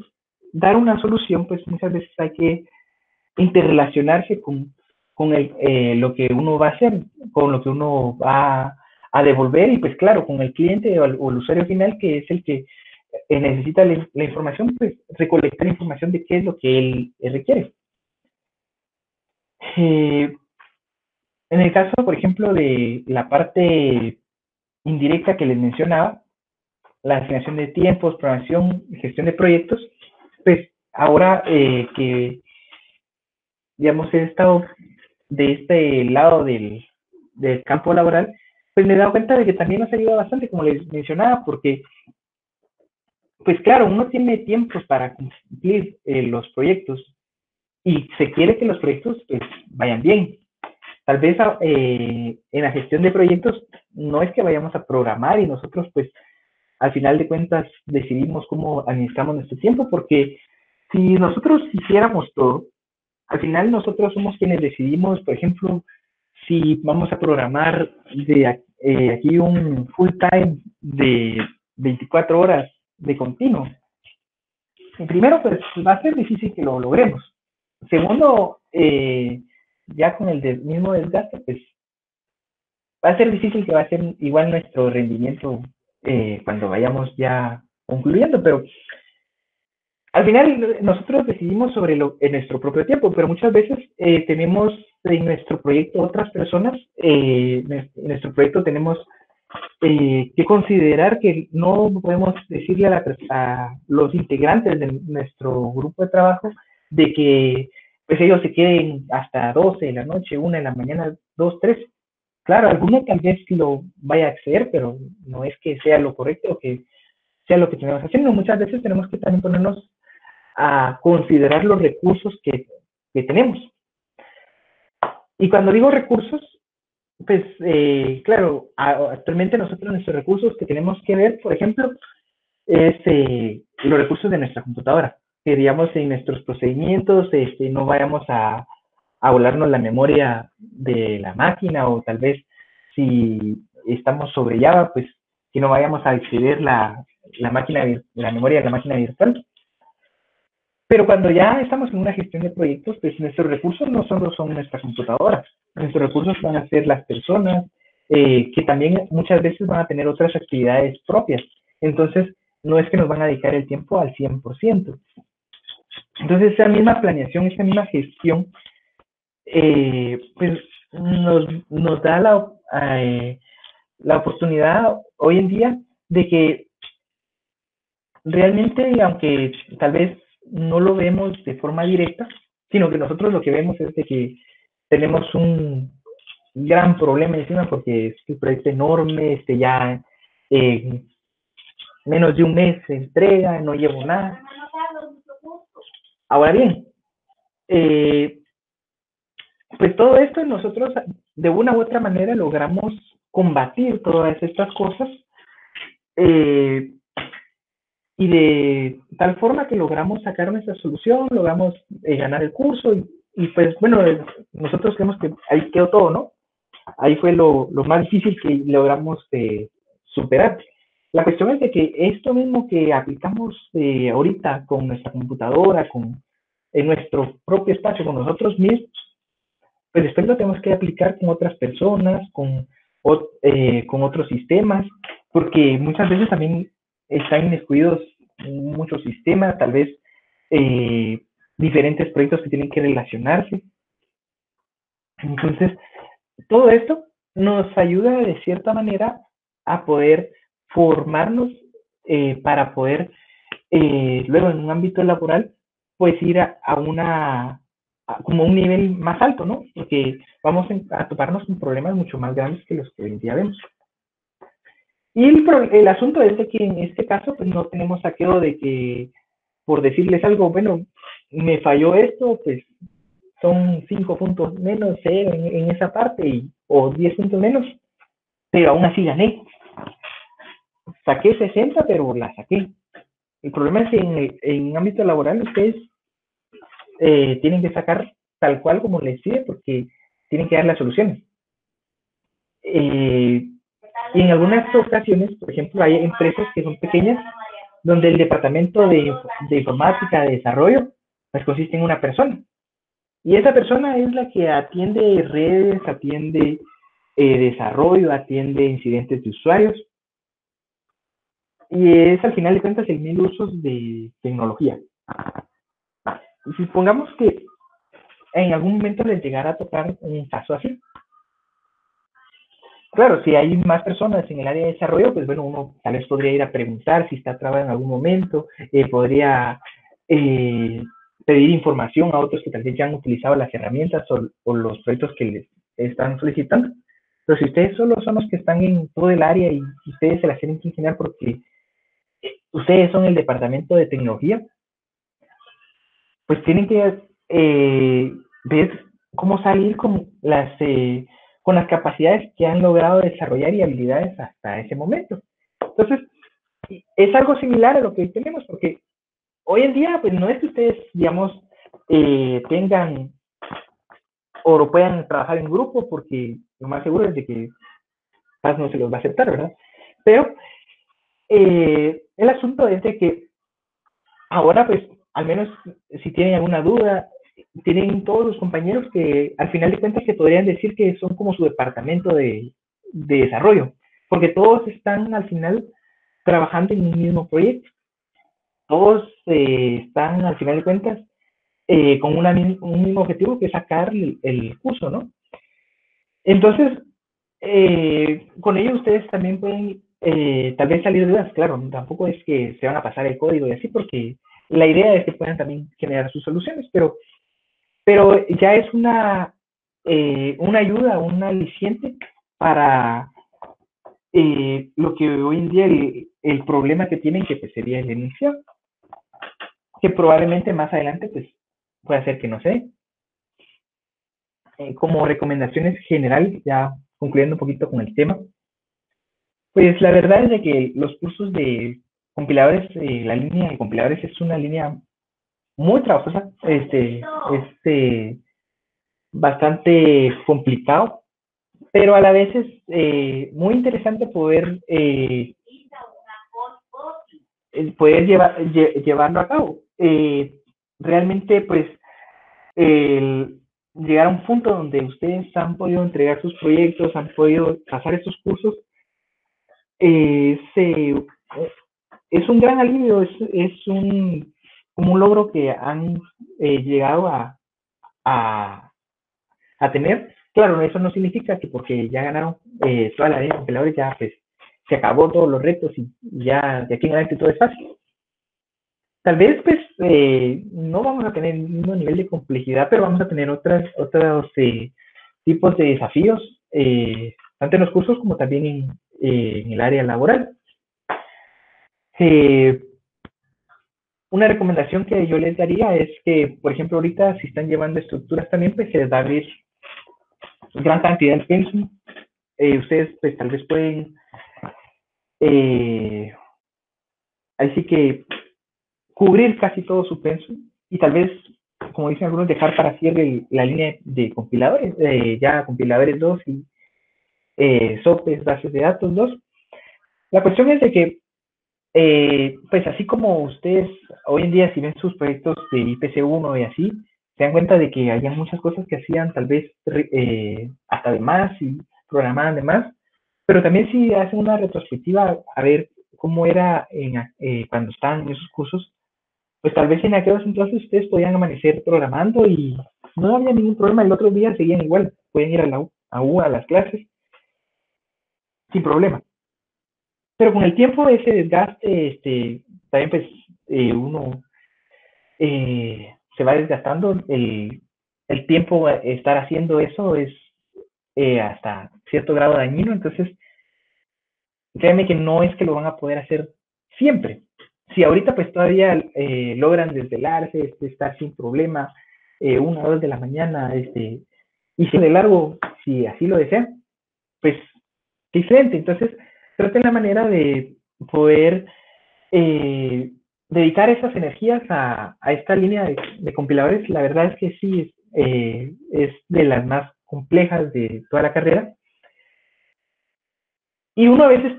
dar una solución, pues muchas veces hay que interrelacionarse con lo que uno va a hacer, con lo que uno va a devolver, y pues claro, con el cliente o el usuario final, que es el que necesita la información, pues recolectar información de qué es lo que él requiere. En el caso, por ejemplo, de la parte indirecta que les mencionaba, la asignación de tiempos, programación y gestión de proyectos, pues ahora que, digamos, he estado de este lado del campo laboral, pues me he dado cuenta de que también nos ha ayudado bastante, como les mencionaba, porque, pues claro, uno tiene tiempos para cumplir los proyectos y se quiere que los proyectos pues, vayan bien. Tal vez en la gestión de proyectos no es que vayamos a programar y nosotros pues al final de cuentas decidimos cómo administramos nuestro tiempo, porque si nosotros hiciéramos todo, al final nosotros somos quienes decidimos, por ejemplo, si vamos a programar aquí un full time de 24 horas de continuo. Y primero, pues va a ser difícil que lo logremos. Segundo, ya con el mismo desgaste, pues va a ser difícil que va a ser igual nuestro rendimiento cuando vayamos ya concluyendo, pero al final nosotros decidimos sobre en nuestro propio tiempo, pero muchas veces tenemos en nuestro proyecto otras personas, en nuestro proyecto tenemos que considerar que no podemos decirle a los integrantes de nuestro grupo de trabajo de que pues ellos se queden hasta 12 de la noche, 1 de la mañana, 2, 3. Claro, alguno tal vez lo vaya a acceder, pero no es que sea lo correcto o que sea lo que tenemos haciendo. Muchas veces tenemos que también ponernos a considerar los recursos que tenemos. Y cuando digo recursos, pues claro, actualmente nosotros nuestros recursos que tenemos que ver, por ejemplo, es los recursos de nuestra computadora. Que digamos en nuestros procedimientos no vayamos a volarnos la memoria de la máquina, o tal vez si estamos sobre Java, pues que no vayamos a exceder la memoria de la máquina virtual. Pero cuando ya estamos en una gestión de proyectos, pues nuestros recursos no solo son nuestras computadoras, nuestros recursos van a ser las personas, que también muchas veces van a tener otras actividades propias. Entonces, no es que nos van a dedicar el tiempo al 100%. Entonces, esa misma planeación, esa misma gestión, pues nos da la oportunidad hoy en día de que realmente, aunque tal vez no lo vemos de forma directa, sino que nosotros lo que vemos es de que tenemos un gran problema encima porque es un proyecto enorme, ya menos de un mes se entrega, no llevo nada. Ahora bien, pues todo esto nosotros de una u otra manera logramos combatir todas estas cosas, y de tal forma que logramos sacar nuestra solución, logramos ganar el curso y pues bueno, nosotros creemos que ahí quedó todo, ¿no? Ahí fue lo más difícil que logramos superar. La cuestión es de que esto mismo que aplicamos ahorita con nuestra computadora, en nuestro propio espacio, con nosotros mismos, pues después lo tenemos que aplicar con otras personas, con otros sistemas, porque muchas veces también están inmiscuidos muchos sistemas, tal vez diferentes proyectos que tienen que relacionarse. Entonces, todo esto nos ayuda de cierta manera a poder formarnos para poder luego en un ámbito laboral pues ir como un nivel más alto, ¿no? Porque vamos a toparnos con problemas mucho más grandes que los que hoy en día vemos. Y el asunto es de que en este caso pues no tenemos saqueo de que por decirles algo, bueno, me falló esto, pues son 5 puntos menos en esa parte o 10 puntos menos, pero aún así gané. Saqué 60, pero la saqué. El problema es que en ámbito laboral ustedes tienen que sacar tal cual como les sirve porque tienen que dar las soluciones. Y en algunas ocasiones, por ejemplo, hay empresas que son pequeñas donde el departamento de informática, de desarrollo, pues consiste en una persona. Y esa persona es la que atiende redes, atiende desarrollo, atiende incidentes de usuarios. Y es al final de cuentas el mil usos de tecnología. Y supongamos que en algún momento les llegara a tocar un caso así. Claro, si hay más personas en el área de desarrollo, pues bueno, uno tal vez podría ir a preguntar si está trabado en algún momento, podría pedir información a otros que tal vez ya han utilizado las herramientas o los proyectos que les están solicitando. Pero si ustedes solo son los que están en todo el área y ustedes se las tienen que ingeniar porque ustedes son el departamento de tecnología, pues tienen que ver cómo salir con las capacidades que han logrado desarrollar y habilidades hasta ese momento. Entonces, es algo similar a lo que tenemos, porque hoy en día, pues no es que ustedes, digamos, tengan o lo puedan trabajar en grupo, porque lo más seguro es de que Paz no se los va a aceptar, ¿verdad? Pero el asunto es de que ahora, pues, al menos si tienen alguna duda, tienen todos los compañeros que al final de cuentas se podrían decir que son como su departamento de desarrollo, porque todos están al final trabajando en un mismo proyecto. Todos están al final de cuentas con un mismo objetivo que es sacar el curso, ¿no? Entonces, con ello ustedes también pueden tal vez salir de dudas. Claro, tampoco es que se van a pasar el código y así, porque la idea es que puedan también generar sus soluciones, pero ya es una ayuda, un aliciente para lo que hoy en día el problema que tienen, que pues, sería el inicial, que probablemente más adelante pues puede ser que no sé. Como recomendaciones generales, ya concluyendo un poquito con el tema, pues la verdad es de que los cursos de compiladores, la línea de compiladores es una línea muy trabajosa, bastante complicado, pero a la vez es muy interesante poder llevarlo a cabo. realmente pues el llegar a un punto donde ustedes han podido entregar sus proyectos, han podido pasar estos cursos, es un gran alivio, es como un logro que han llegado a tener. Claro, eso no significa que porque ya ganaron toda la línea de compiladores ya pues se acabó todos los retos y ya de aquí en adelante todo es fácil. Tal vez pues no vamos a tener el mismo nivel de complejidad, pero vamos a tener otros tipos de desafíos, tanto en los cursos como también en el área laboral. Una recomendación que yo les daría es que, por ejemplo, ahorita si están llevando estructuras también, pues se les va a abrir gran cantidad de pensum. Ustedes pues tal vez pueden, ahí sí que cubrir casi todo su pensum y tal vez, como dicen algunos, dejar para cierre la línea de compiladores, ya compiladores 2 y SOPs, bases de datos 2. La cuestión es de que pues así como ustedes hoy en día si ven sus proyectos de IPC1 y así, se dan cuenta de que había muchas cosas que hacían tal vez hasta de más y programaban de más, pero también si hacen una retrospectiva a ver cómo era cuando estaban en esos cursos, pues tal vez en aquellos entonces ustedes podían amanecer programando y no había ningún problema, el otro día seguían igual, pueden ir a la a las clases sin problema. Pero con el tiempo ese desgaste, también pues uno se va desgastando, el tiempo estar haciendo eso es hasta cierto grado dañino, entonces créanme que no es que lo van a poder hacer siempre. Si ahorita pues todavía logran desvelarse, estar sin problema, 1 o 2 de la mañana, y si de largo, si así lo desean, pues diferente. Entonces, traten la manera de poder dedicar esas energías a esta línea de compiladores. La verdad es que sí, es de las más complejas de toda la carrera. Y uno a veces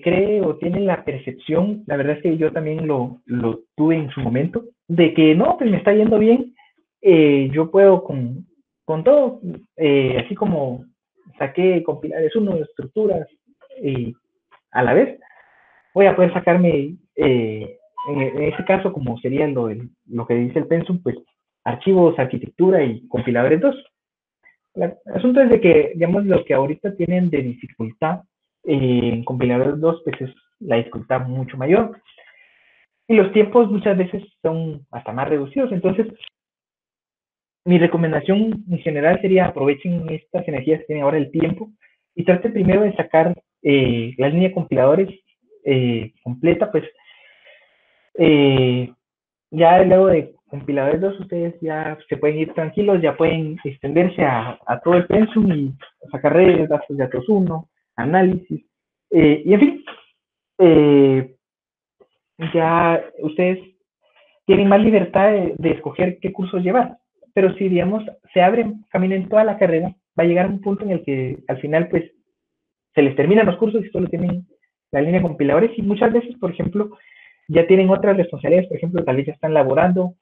cree o tiene la percepción, la verdad es que yo también lo tuve en su momento, de que no, pues me está yendo bien, yo puedo con todo, así como saqué compiladores 1, estructuras, y a la vez voy a poder sacarme, en ese caso, como sería lo que dice el pensum, pues archivos, arquitectura y compiladores 2. El asunto es de que, digamos, lo que ahorita tienen de dificultad en compiladores 2, pues es la dificultad mucho mayor. Y los tiempos muchas veces son hasta más reducidos. Entonces, mi recomendación en general sería aprovechen estas energías que tienen ahora el tiempo y traten primero de sacar la línea de compiladores completa, pues ya luego de compiladores 2 ustedes ya se pueden ir tranquilos, ya pueden extenderse a todo el pensum y sacar redes, datos de datos 1, análisis, y en fin, ya ustedes tienen más libertad de escoger qué cursos llevar, pero si digamos se abren camino en toda la carrera, va a llegar un punto en el que al final pues se les terminan los cursos y solo tienen la línea de compiladores y muchas veces, por ejemplo, ya tienen otras responsabilidades, por ejemplo, tal vez ya están laborando,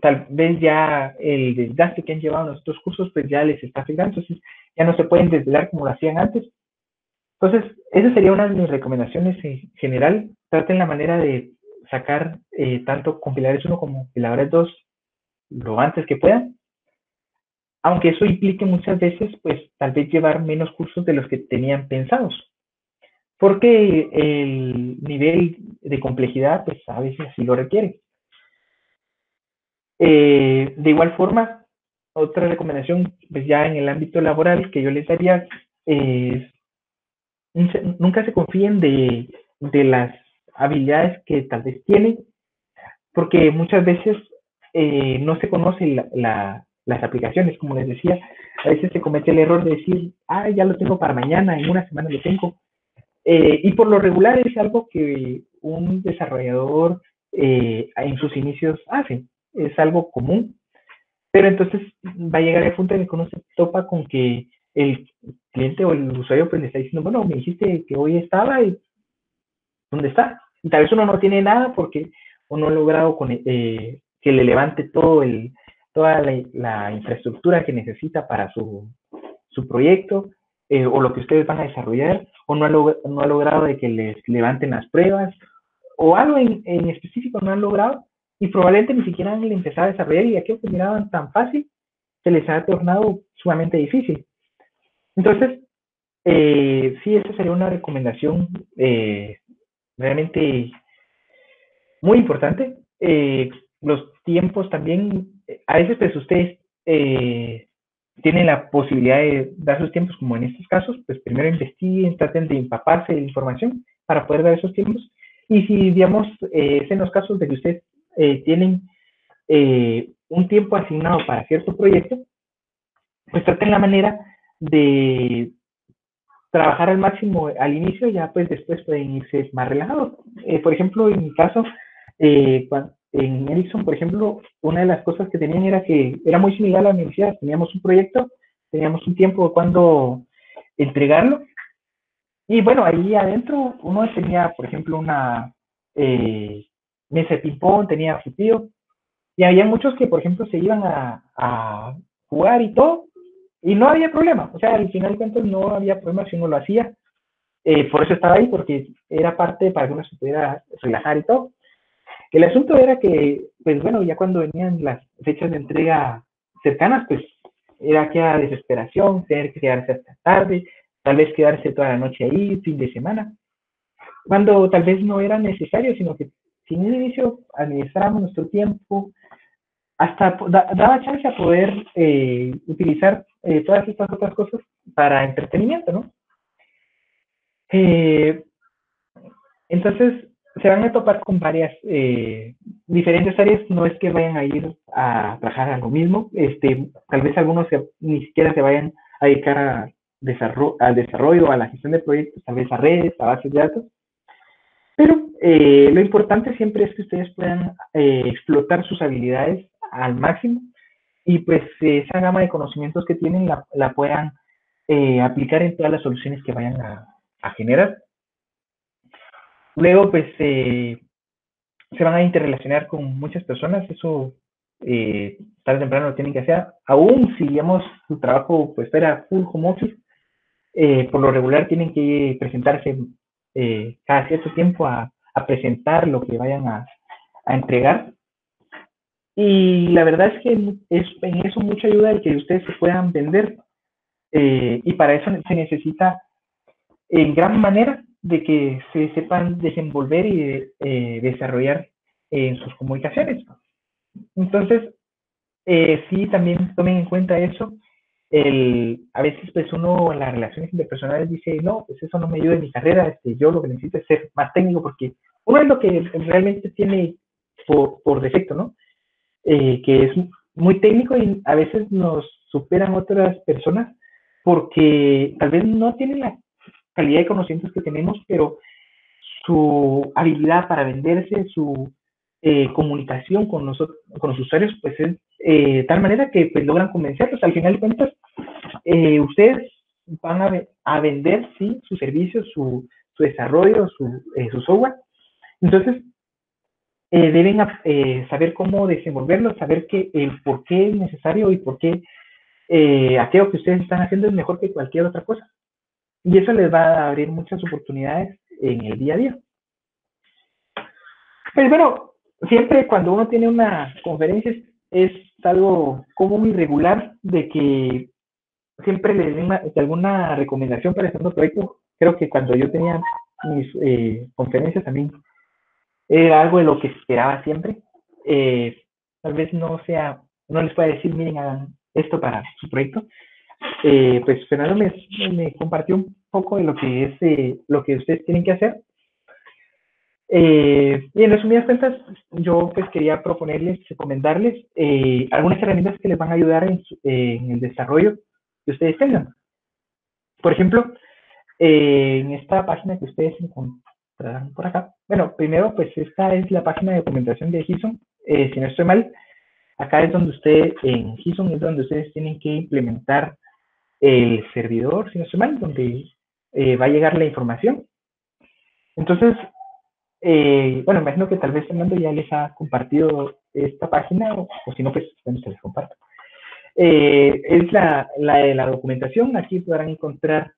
tal vez ya el desgaste que han llevado en los otros cursos, pues ya les está afectando, entonces ya no se pueden desvelar como lo hacían antes. Entonces, esa sería una de mis recomendaciones en general. Traten la manera de sacar tanto compiladores 1 como compiladores 2 lo antes que puedan, aunque eso implique muchas veces, pues tal vez llevar menos cursos de los que tenían pensados. Porque el nivel de complejidad, pues a veces así lo requiere. De igual forma, otra recomendación, pues ya en el ámbito laboral que yo les daría es nunca se confíen de las habilidades que tal vez tienen, porque muchas veces no se conocen las aplicaciones, como les decía, a veces se comete el error de decir, ya lo tengo para mañana, en una semana lo tengo, y por lo regular es algo que un desarrollador en sus inicios hace, es algo común, pero entonces va a llegar el punto en el que uno se topa con que el cliente o el usuario pues le está diciendo, bueno, me dijiste que hoy estaba y ¿dónde está? Y tal vez uno no tiene nada porque o no ha logrado que le levante toda la infraestructura que necesita para su proyecto, o lo que ustedes van a desarrollar, o no ha logrado de que les levanten las pruebas, o algo en específico no han logrado, y probablemente ni siquiera han empezado a desarrollar, y aquello que miraban tan fácil se les ha tornado sumamente difícil. Entonces, sí, esa sería una recomendación realmente muy importante. Los tiempos también, a veces pues ustedes tienen la posibilidad de dar sus tiempos, como en estos casos, pues primero investiguen, traten de empaparse de información para poder dar esos tiempos. Y si, digamos, es en los casos de que ustedes tienen un tiempo asignado para cierto proyecto, pues traten la manera de trabajar al máximo al inicio, ya pues después pueden irse más relajados. Por ejemplo, en mi caso, en Ericsson, por ejemplo, una de las cosas que tenían era que era muy similar a la universidad. Teníamos un proyecto, teníamos un tiempo de cuándo entregarlo. Y bueno, ahí adentro uno tenía, por ejemplo, una mesa de ping-pong, tenía futbolío, y había muchos que, por ejemplo, se iban a jugar y todo, y no había problema. O sea, al final de cuentas no había problema si uno lo hacía. Por eso estaba ahí, porque era parte para que uno se pudiera relajar y todo. El asunto era que, pues bueno, ya cuando venían las fechas de entrega cercanas, pues era aquella desesperación, tener que quedarse hasta tarde, tal vez quedarse toda la noche ahí, fin de semana, cuando tal vez no era necesario, sino que si en un inicio administramos nuestro tiempo, hasta daba chance a poder utilizar todas estas otras cosas para entretenimiento, ¿no? Entonces, se van a topar con varias diferentes áreas, no es que vayan a ir a trabajar a lo mismo, tal vez algunos ni siquiera se vayan a dedicar al desarrollo, a la gestión de proyectos, tal vez a redes, a bases de datos, pero lo importante siempre es que ustedes puedan explotar sus habilidades al máximo y pues esa gama de conocimientos que tienen la puedan aplicar en todas las soluciones que vayan a generar. Luego, pues, se van a interrelacionar con muchas personas, eso tarde o temprano lo tienen que hacer, aún si, digamos, su trabajo pues fuera full home office, por lo regular tienen que presentarse cada cierto tiempo a presentar lo que vayan a entregar. Y la verdad es que en eso mucha ayuda el que ustedes se puedan vender, y para eso se necesita en gran manera de que se sepan desenvolver y desarrollar en sus comunicaciones. Entonces, sí, también tomen en cuenta eso. A veces, pues, uno en las relaciones interpersonales dice, no, pues eso no me ayuda en mi carrera, yo lo que necesito es ser más técnico, porque uno es lo que realmente tiene por defecto, ¿no? Que es muy técnico y a veces nos superan otras personas porque tal vez no tienen la calidad de conocimientos que tenemos, pero su habilidad para venderse, su comunicación con nosotros, con los usuarios, pues es de tal manera que pues, logran convencerlos. Al final de cuentas, ustedes van a vender, sí, su servicio, su desarrollo, su software. Entonces, deben saber cómo desenvolverlo, saber por qué es necesario y por qué aquello que ustedes están haciendo es mejor que cualquier otra cosa. Y eso les va a abrir muchas oportunidades en el día a día. Pues bueno, siempre cuando uno tiene una conferencia es algo común y regular de que siempre le den alguna recomendación para hacer un proyecto. Creo que cuando yo tenía mis conferencias también era algo de lo que esperaba siempre. Tal vez no les pueda decir, miren, hagan esto para su proyecto. Pues Fernando me compartió un poco de lo que es lo que ustedes tienen que hacer. Y en resumidas cuentas, yo pues quería proponerles, recomendarles algunas herramientas que les van a ayudar en el desarrollo que ustedes tengan. Por ejemplo, en esta página que ustedes encontrarán por acá, bueno, primero pues esta es la página de documentación de Gison, si no estoy mal, acá es donde en Gison es donde ustedes tienen que implementar el servidor, si no estoy mal, donde va a llegar la información. Entonces, Bueno, me imagino que tal vez Fernando ya les ha compartido esta página, o si no, pues bueno, se les comparto. Es la de la documentación. Aquí podrán encontrar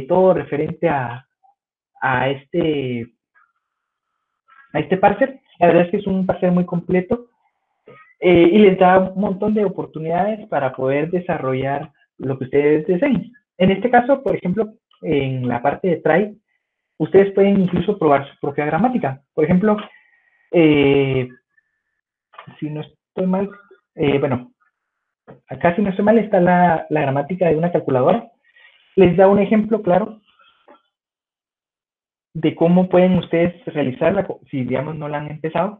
todo referente a este parser. La verdad es que es un parser muy completo y les da un montón de oportunidades para poder desarrollar lo que ustedes deseen. En este caso, por ejemplo, en la parte de try, ustedes pueden incluso probar su propia gramática. Por ejemplo, si no estoy mal, bueno, acá si no estoy mal está la gramática de una calculadora. Les da un ejemplo claro de cómo pueden ustedes realizarla si, digamos, no la han empezado.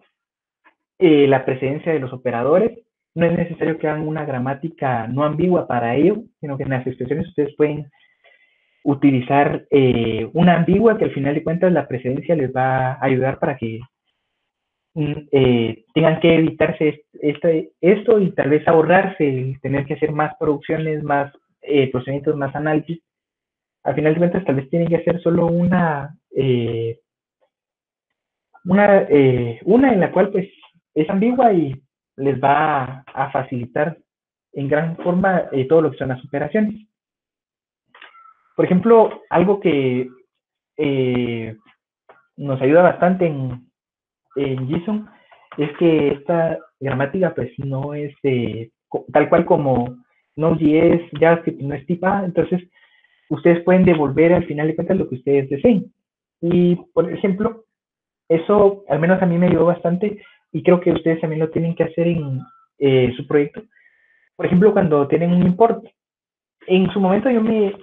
La precedencia de los operadores. No es necesario que hagan una gramática no ambigua para ello, sino que en las expresiones ustedes pueden utilizar una ambigua que al final de cuentas la precedencia les va a ayudar para que tengan que evitarse esto y tal vez ahorrarse tener que hacer más producciones, más procedimientos, más análisis. Al final de cuentas tal vez tienen que hacer solo una en la cual pues es ambigua y les va a facilitar en gran forma todo lo que son las operaciones. Por ejemplo, algo que nos ayuda bastante en JSON es que esta gramática pues no es tal cual como Node.js, JavaScript no es tipada, entonces ustedes pueden devolver al final de cuentas lo que ustedes deseen. Y por ejemplo, eso al menos a mí me ayudó bastante y creo que ustedes también lo tienen que hacer en su proyecto. Por ejemplo, cuando tienen un import. En su momento yo me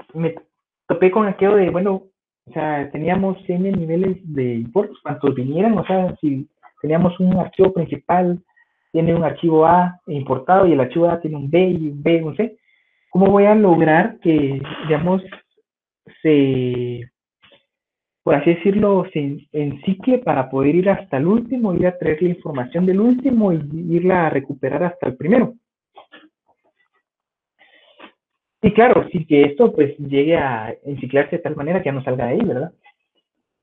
topé con aquello de, bueno, o sea, teníamos 100 niveles de imports, cuantos vinieran, o sea, si teníamos un archivo principal, tiene un archivo A importado y el archivo A tiene un B y un B, un C, ¿cómo voy a lograr que, digamos, por así decirlo, se encicle para poder ir hasta el último, ir a traer la información del último y irla a recuperar hasta el primero? Y claro, sí que esto pues llegue a enciclarse de tal manera que ya no salga de ahí, ¿verdad?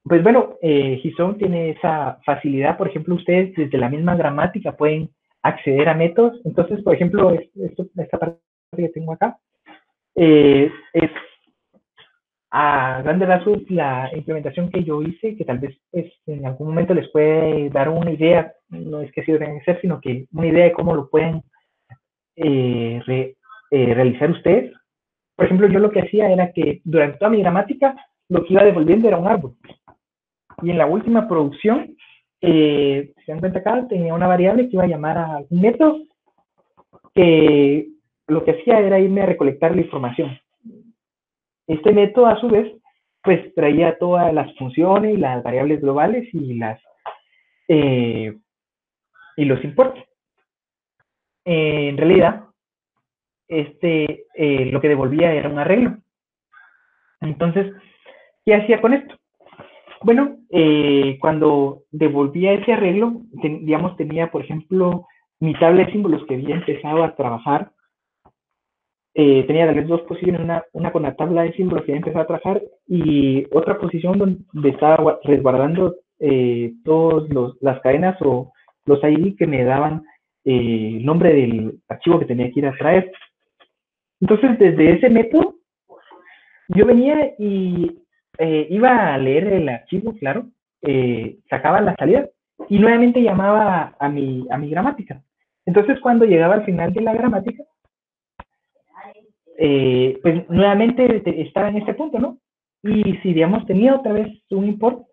Pues bueno, JSON tiene esa facilidad. Por ejemplo, ustedes desde la misma gramática pueden acceder a métodos. Entonces, por ejemplo, esta parte que tengo acá es a grandes rasgos la implementación que yo hice, que tal vez pues, en algún momento les puede dar una idea, no es que así lo tengan que hacer, sino que una idea de cómo lo pueden realizar ustedes. Por ejemplo, yo lo que hacía era que durante toda mi gramática lo que iba devolviendo era un árbol. Y en la última producción, si se dan cuenta acá, tenía una variable que iba a llamar a algún método que lo que hacía era irme a recolectar la información. Este método, a su vez, pues traía todas las funciones, las variables globales y los importes. En realidad, lo que devolvía era un arreglo. Entonces, ¿qué hacía con esto? Bueno, cuando devolvía ese arreglo, digamos, tenía, por ejemplo, mi tabla de símbolos que había empezado a trabajar. Tenía tal vez dos posiciones, una con la tabla de símbolos que había empezado a trabajar y otra posición donde estaba resguardando todas las cadenas o los ID que me daban el nombre del archivo que tenía que ir a traer. Entonces, desde ese método, yo venía y iba a leer el archivo, claro, sacaba la salida y nuevamente llamaba a mi gramática. Entonces, cuando llegaba al final de la gramática, pues nuevamente estaba en este punto, ¿no? Y si, digamos, tenía otra vez un import,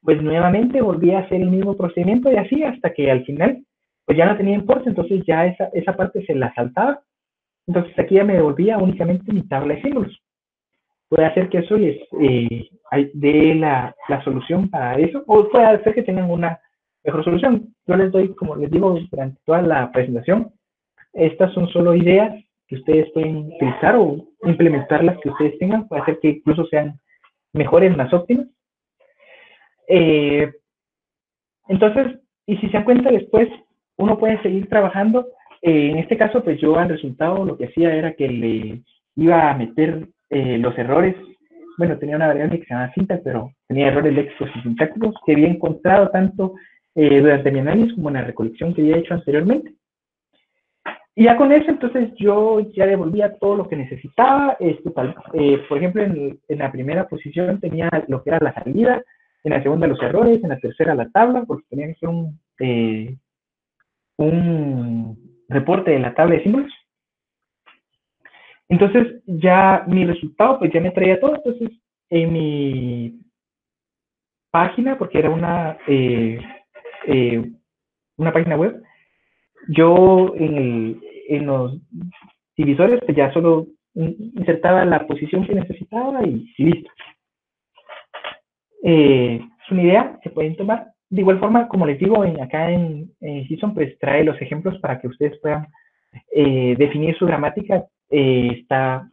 pues nuevamente volvía a hacer el mismo procedimiento y así hasta que al final, pues ya no tenía import, entonces ya esa parte se la saltaba. Entonces aquí ya me devolvía únicamente mi tabla de símbolos. Puede hacer que eso les dé la solución para eso, o puede hacer que tengan una mejor solución. Yo les doy, como les digo, durante toda la presentación, estas son solo ideas que ustedes pueden utilizar o implementar las que ustedes tengan, puede hacer que incluso sean mejores, más óptimas. Entonces, y si se dan cuenta después, uno puede seguir trabajando. En este caso, pues yo al resultado lo que hacía era que le iba a meter los errores bueno, tenía una variable que se llama syntax, pero tenía errores léxicos y sintácticos que había encontrado tanto durante mi análisis como en la recolección que había hecho anteriormente. Y ya con eso, entonces yo ya devolvía todo lo que necesitaba. Por ejemplo, en la primera posición tenía lo que era la salida, en la segunda los errores, en la tercera la tabla, porque tenía que ser un reporte de la tabla de símbolos. Entonces ya mi resultado pues ya me traía todo. Entonces en mi página, porque era una página web, yo en los divisores pues ya solo insertaba la posición que necesitaba y listo. Es una idea, se pueden tomar. De igual forma, como les digo, acá en JSON pues trae los ejemplos para que ustedes puedan definir su gramática. Está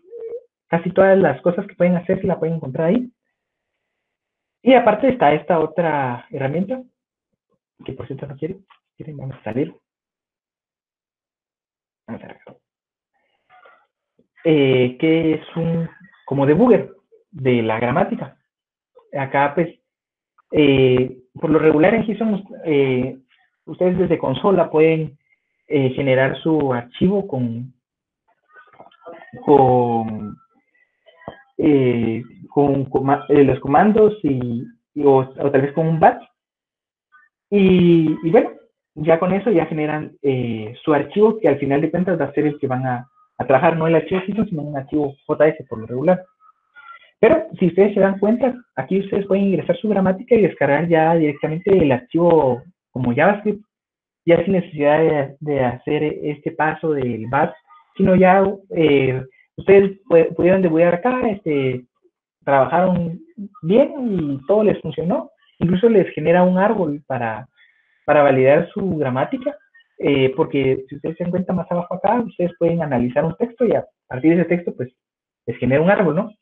casi todas las cosas que pueden hacer, se la pueden encontrar ahí. Y aparte está esta otra herramienta, que por cierto no quieren, vamos a salir. Vamos a ver. Que es como debugger de la gramática. Acá pues, por lo regular en JSON, ustedes desde consola pueden generar su archivo con los comandos o tal vez con un batch. Y bueno, ya con eso ya generan su archivo, que al final de cuentas va a ser el que van a trabajar, no el archivo JSON, sino un archivo JS por lo regular. Pero si ustedes se dan cuenta, aquí ustedes pueden ingresar su gramática y descargar ya directamente el archivo como JavaScript, ya sin necesidad de hacer este paso del batch, sino ya ustedes pudieron debugar acá, trabajaron bien y todo les funcionó. Incluso les genera un árbol para validar su gramática, porque si ustedes se dan cuenta más abajo acá, ustedes pueden analizar un texto y a partir de ese texto pues les genera un árbol, ¿no?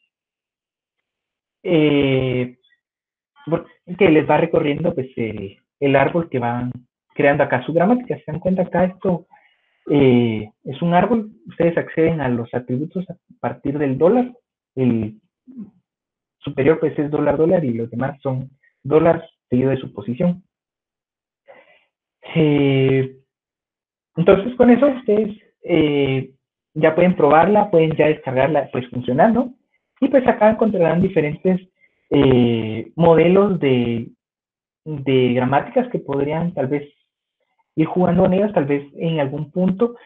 Que les va recorriendo pues el árbol que van creando acá su gramática. Si se dan cuenta acá, esto es un árbol. Ustedes acceden a los atributos a partir del dólar. El superior pues es dólar y los demás son dólar seguido de su posición. Entonces con eso ustedes ya pueden probarla, pueden ya descargarla pues funcionando, y pues acá encontrarán diferentes modelos de gramáticas que podrían tal vez ir jugando en ellas, tal vez en algún punto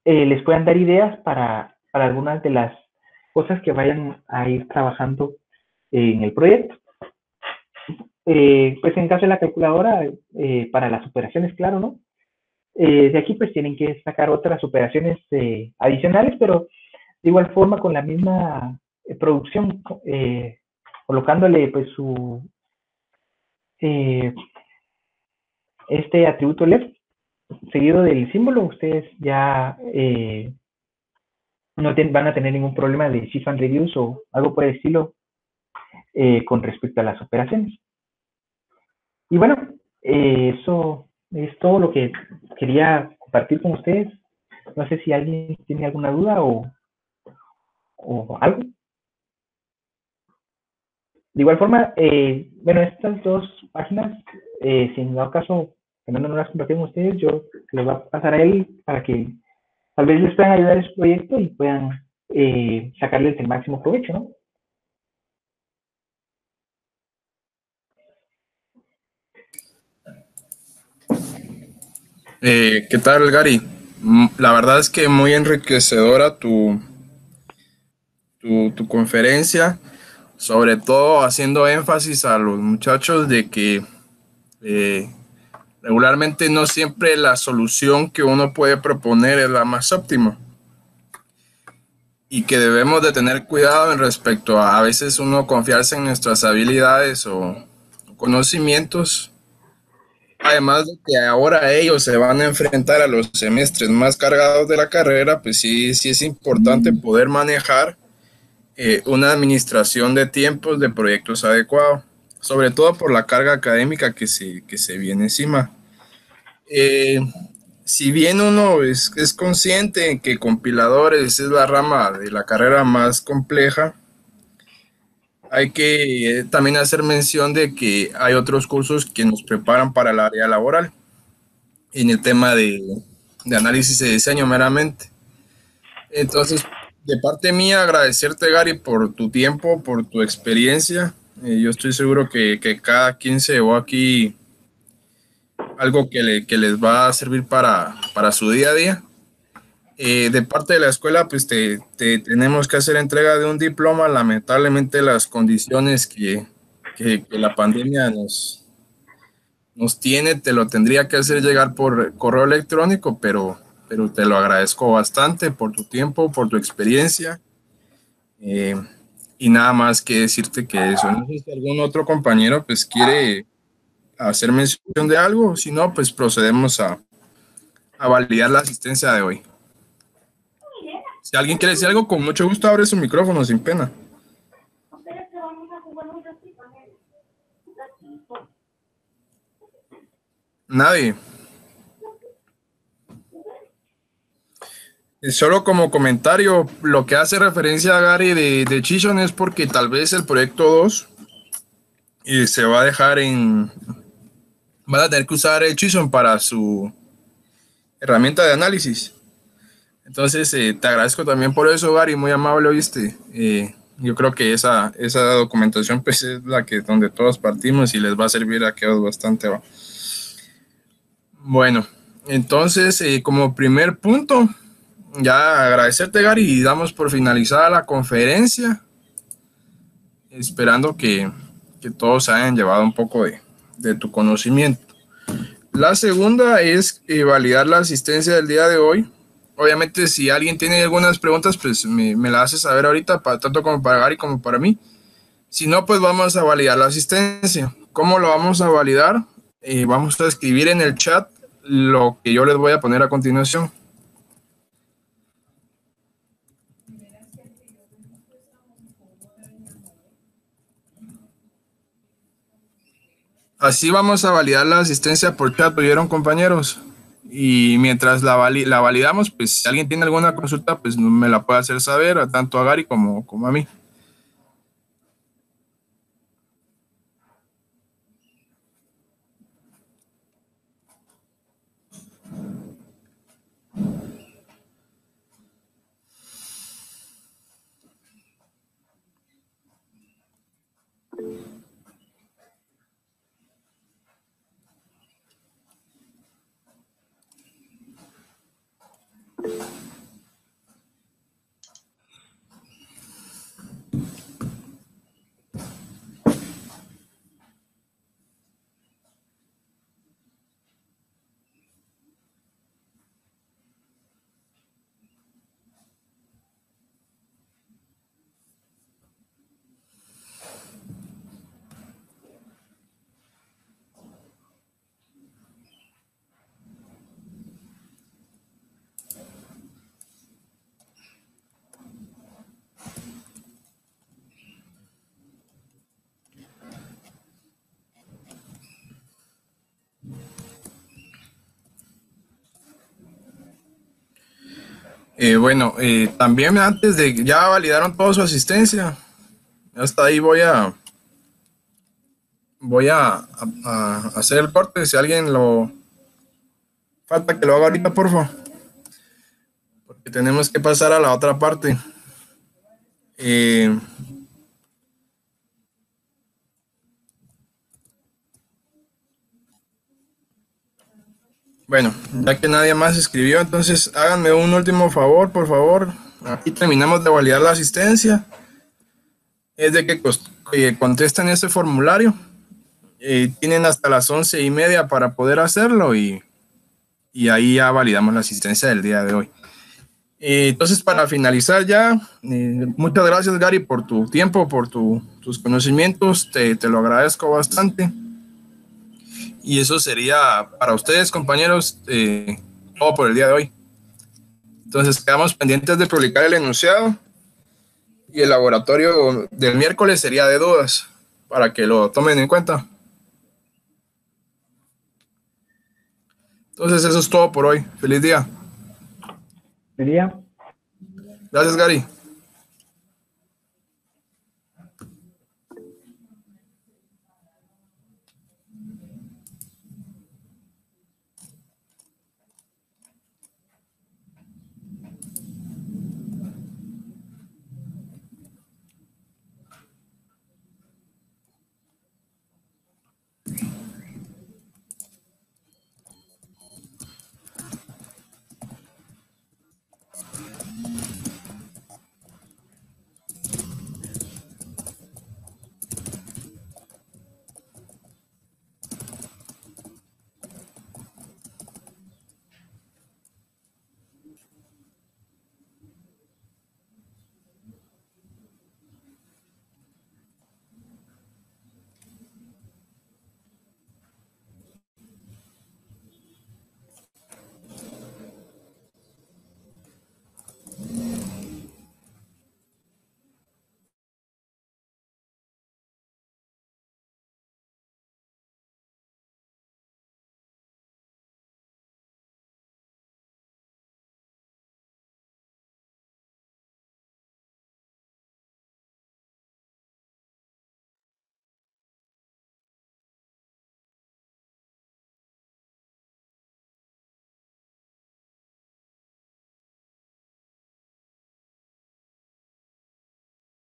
les puedan dar ideas para algunas de las cosas que vayan a ir trabajando en el proyecto. Pues en caso de la calculadora, para las operaciones, claro, ¿no? De aquí pues tienen que sacar otras operaciones adicionales, pero de igual forma con la misma producción, colocándole pues su este atributo left seguido del símbolo, ustedes ya no van a tener ningún problema de shift and reduce o algo por el estilo con respecto a las operaciones. Y bueno, eso es todo lo que quería compartir con ustedes. No sé si alguien tiene alguna duda o algo. De igual forma, bueno, estas dos páginas, si en dado caso Fernando no las compartió con ustedes, yo les voy a pasar a él para que tal vez les puedan ayudar en su proyecto y puedan sacarles el máximo provecho, ¿no? ¿Qué tal, Gary? La verdad es que muy enriquecedora tu conferencia, sobre todo haciendo énfasis a los muchachos de que regularmente no siempre la solución que uno puede proponer es la más óptima y que debemos de tener cuidado en respecto a veces uno confiarse en nuestras habilidades o conocimientos. Además de que ahora ellos se van a enfrentar a los semestres más cargados de la carrera, pues sí es importante poder manejar una administración de tiempos de proyectos adecuado, sobre todo por la carga académica que se viene encima. Si bien uno es consciente en que compiladores es la rama de la carrera más compleja, hay que también hacer mención de que hay otros cursos que nos preparan para el área laboral en el tema de análisis de diseño meramente. Entonces, de parte mía, agradecerte, Gary, por tu tiempo, por tu experiencia. Yo estoy seguro que cada quien se llevó aquí algo que les va a servir para su día a día. De parte de la escuela, pues te tenemos que hacer entrega de un diploma. Lamentablemente las condiciones que la pandemia nos tiene, te lo tendría que hacer llegar por correo electrónico, pero te lo agradezco bastante por tu tiempo, por tu experiencia. eh, y nada más que decirte que eso. No sé si algún otro compañero pues quiere hacer mención de algo, si no, pues procedemos a validar la asistencia de hoy. Si alguien quiere decir algo, con mucho gusto abre su micrófono sin pena. Nadie. Solo como comentario, lo que hace referencia a Gary de Chison es porque tal vez el proyecto 2 se va a dejar van a tener que usar Chison para su herramienta de análisis. Entonces, te agradezco también por eso, Gary, muy amable, ¿oíste? Yo creo que esa documentación pues, es la que donde todos partimos y les va a servir a todos bastante. ¿Va? Bueno, entonces, como primer punto, ya agradecerte, Gary, y damos por finalizada la conferencia, esperando que todos hayan llevado un poco de tu conocimiento. La segunda es validar la asistencia del día de hoy. Obviamente, si alguien tiene algunas preguntas, pues me la hace saber ahorita, tanto como para Gary como para mí. Si no, pues vamos a validar la asistencia. ¿Cómo lo vamos a validar? Vamos a escribir en el chat lo que yo les voy a poner a continuación. Así vamos a validar la asistencia por chat, ¿vieron, compañeros? Y mientras la validamos, pues si alguien tiene alguna consulta, pues me la puede hacer saber, tanto a Gary como a mí. Bueno, también antes de ya validaron toda su asistencia. Hasta ahí voy a hacer el corte. Si alguien falta que lo haga ahorita, por favor. Porque tenemos que pasar a la otra parte. Bueno, ya que nadie más escribió, entonces háganme un último favor, por favor. Aquí terminamos de validar la asistencia. Es de que contesten ese formulario. Tienen hasta las 11:30 para poder hacerlo y ahí ya validamos la asistencia del día de hoy. Entonces, para finalizar ya, muchas gracias, Gary, por tu tiempo, por tus conocimientos. Te lo agradezco bastante. Y eso sería para ustedes, compañeros, todo por el día de hoy. Entonces, quedamos pendientes de publicar el enunciado y el laboratorio del miércoles sería de dudas para que lo tomen en cuenta. Entonces, eso es todo por hoy. Feliz día. Feliz día. Gracias, Gary.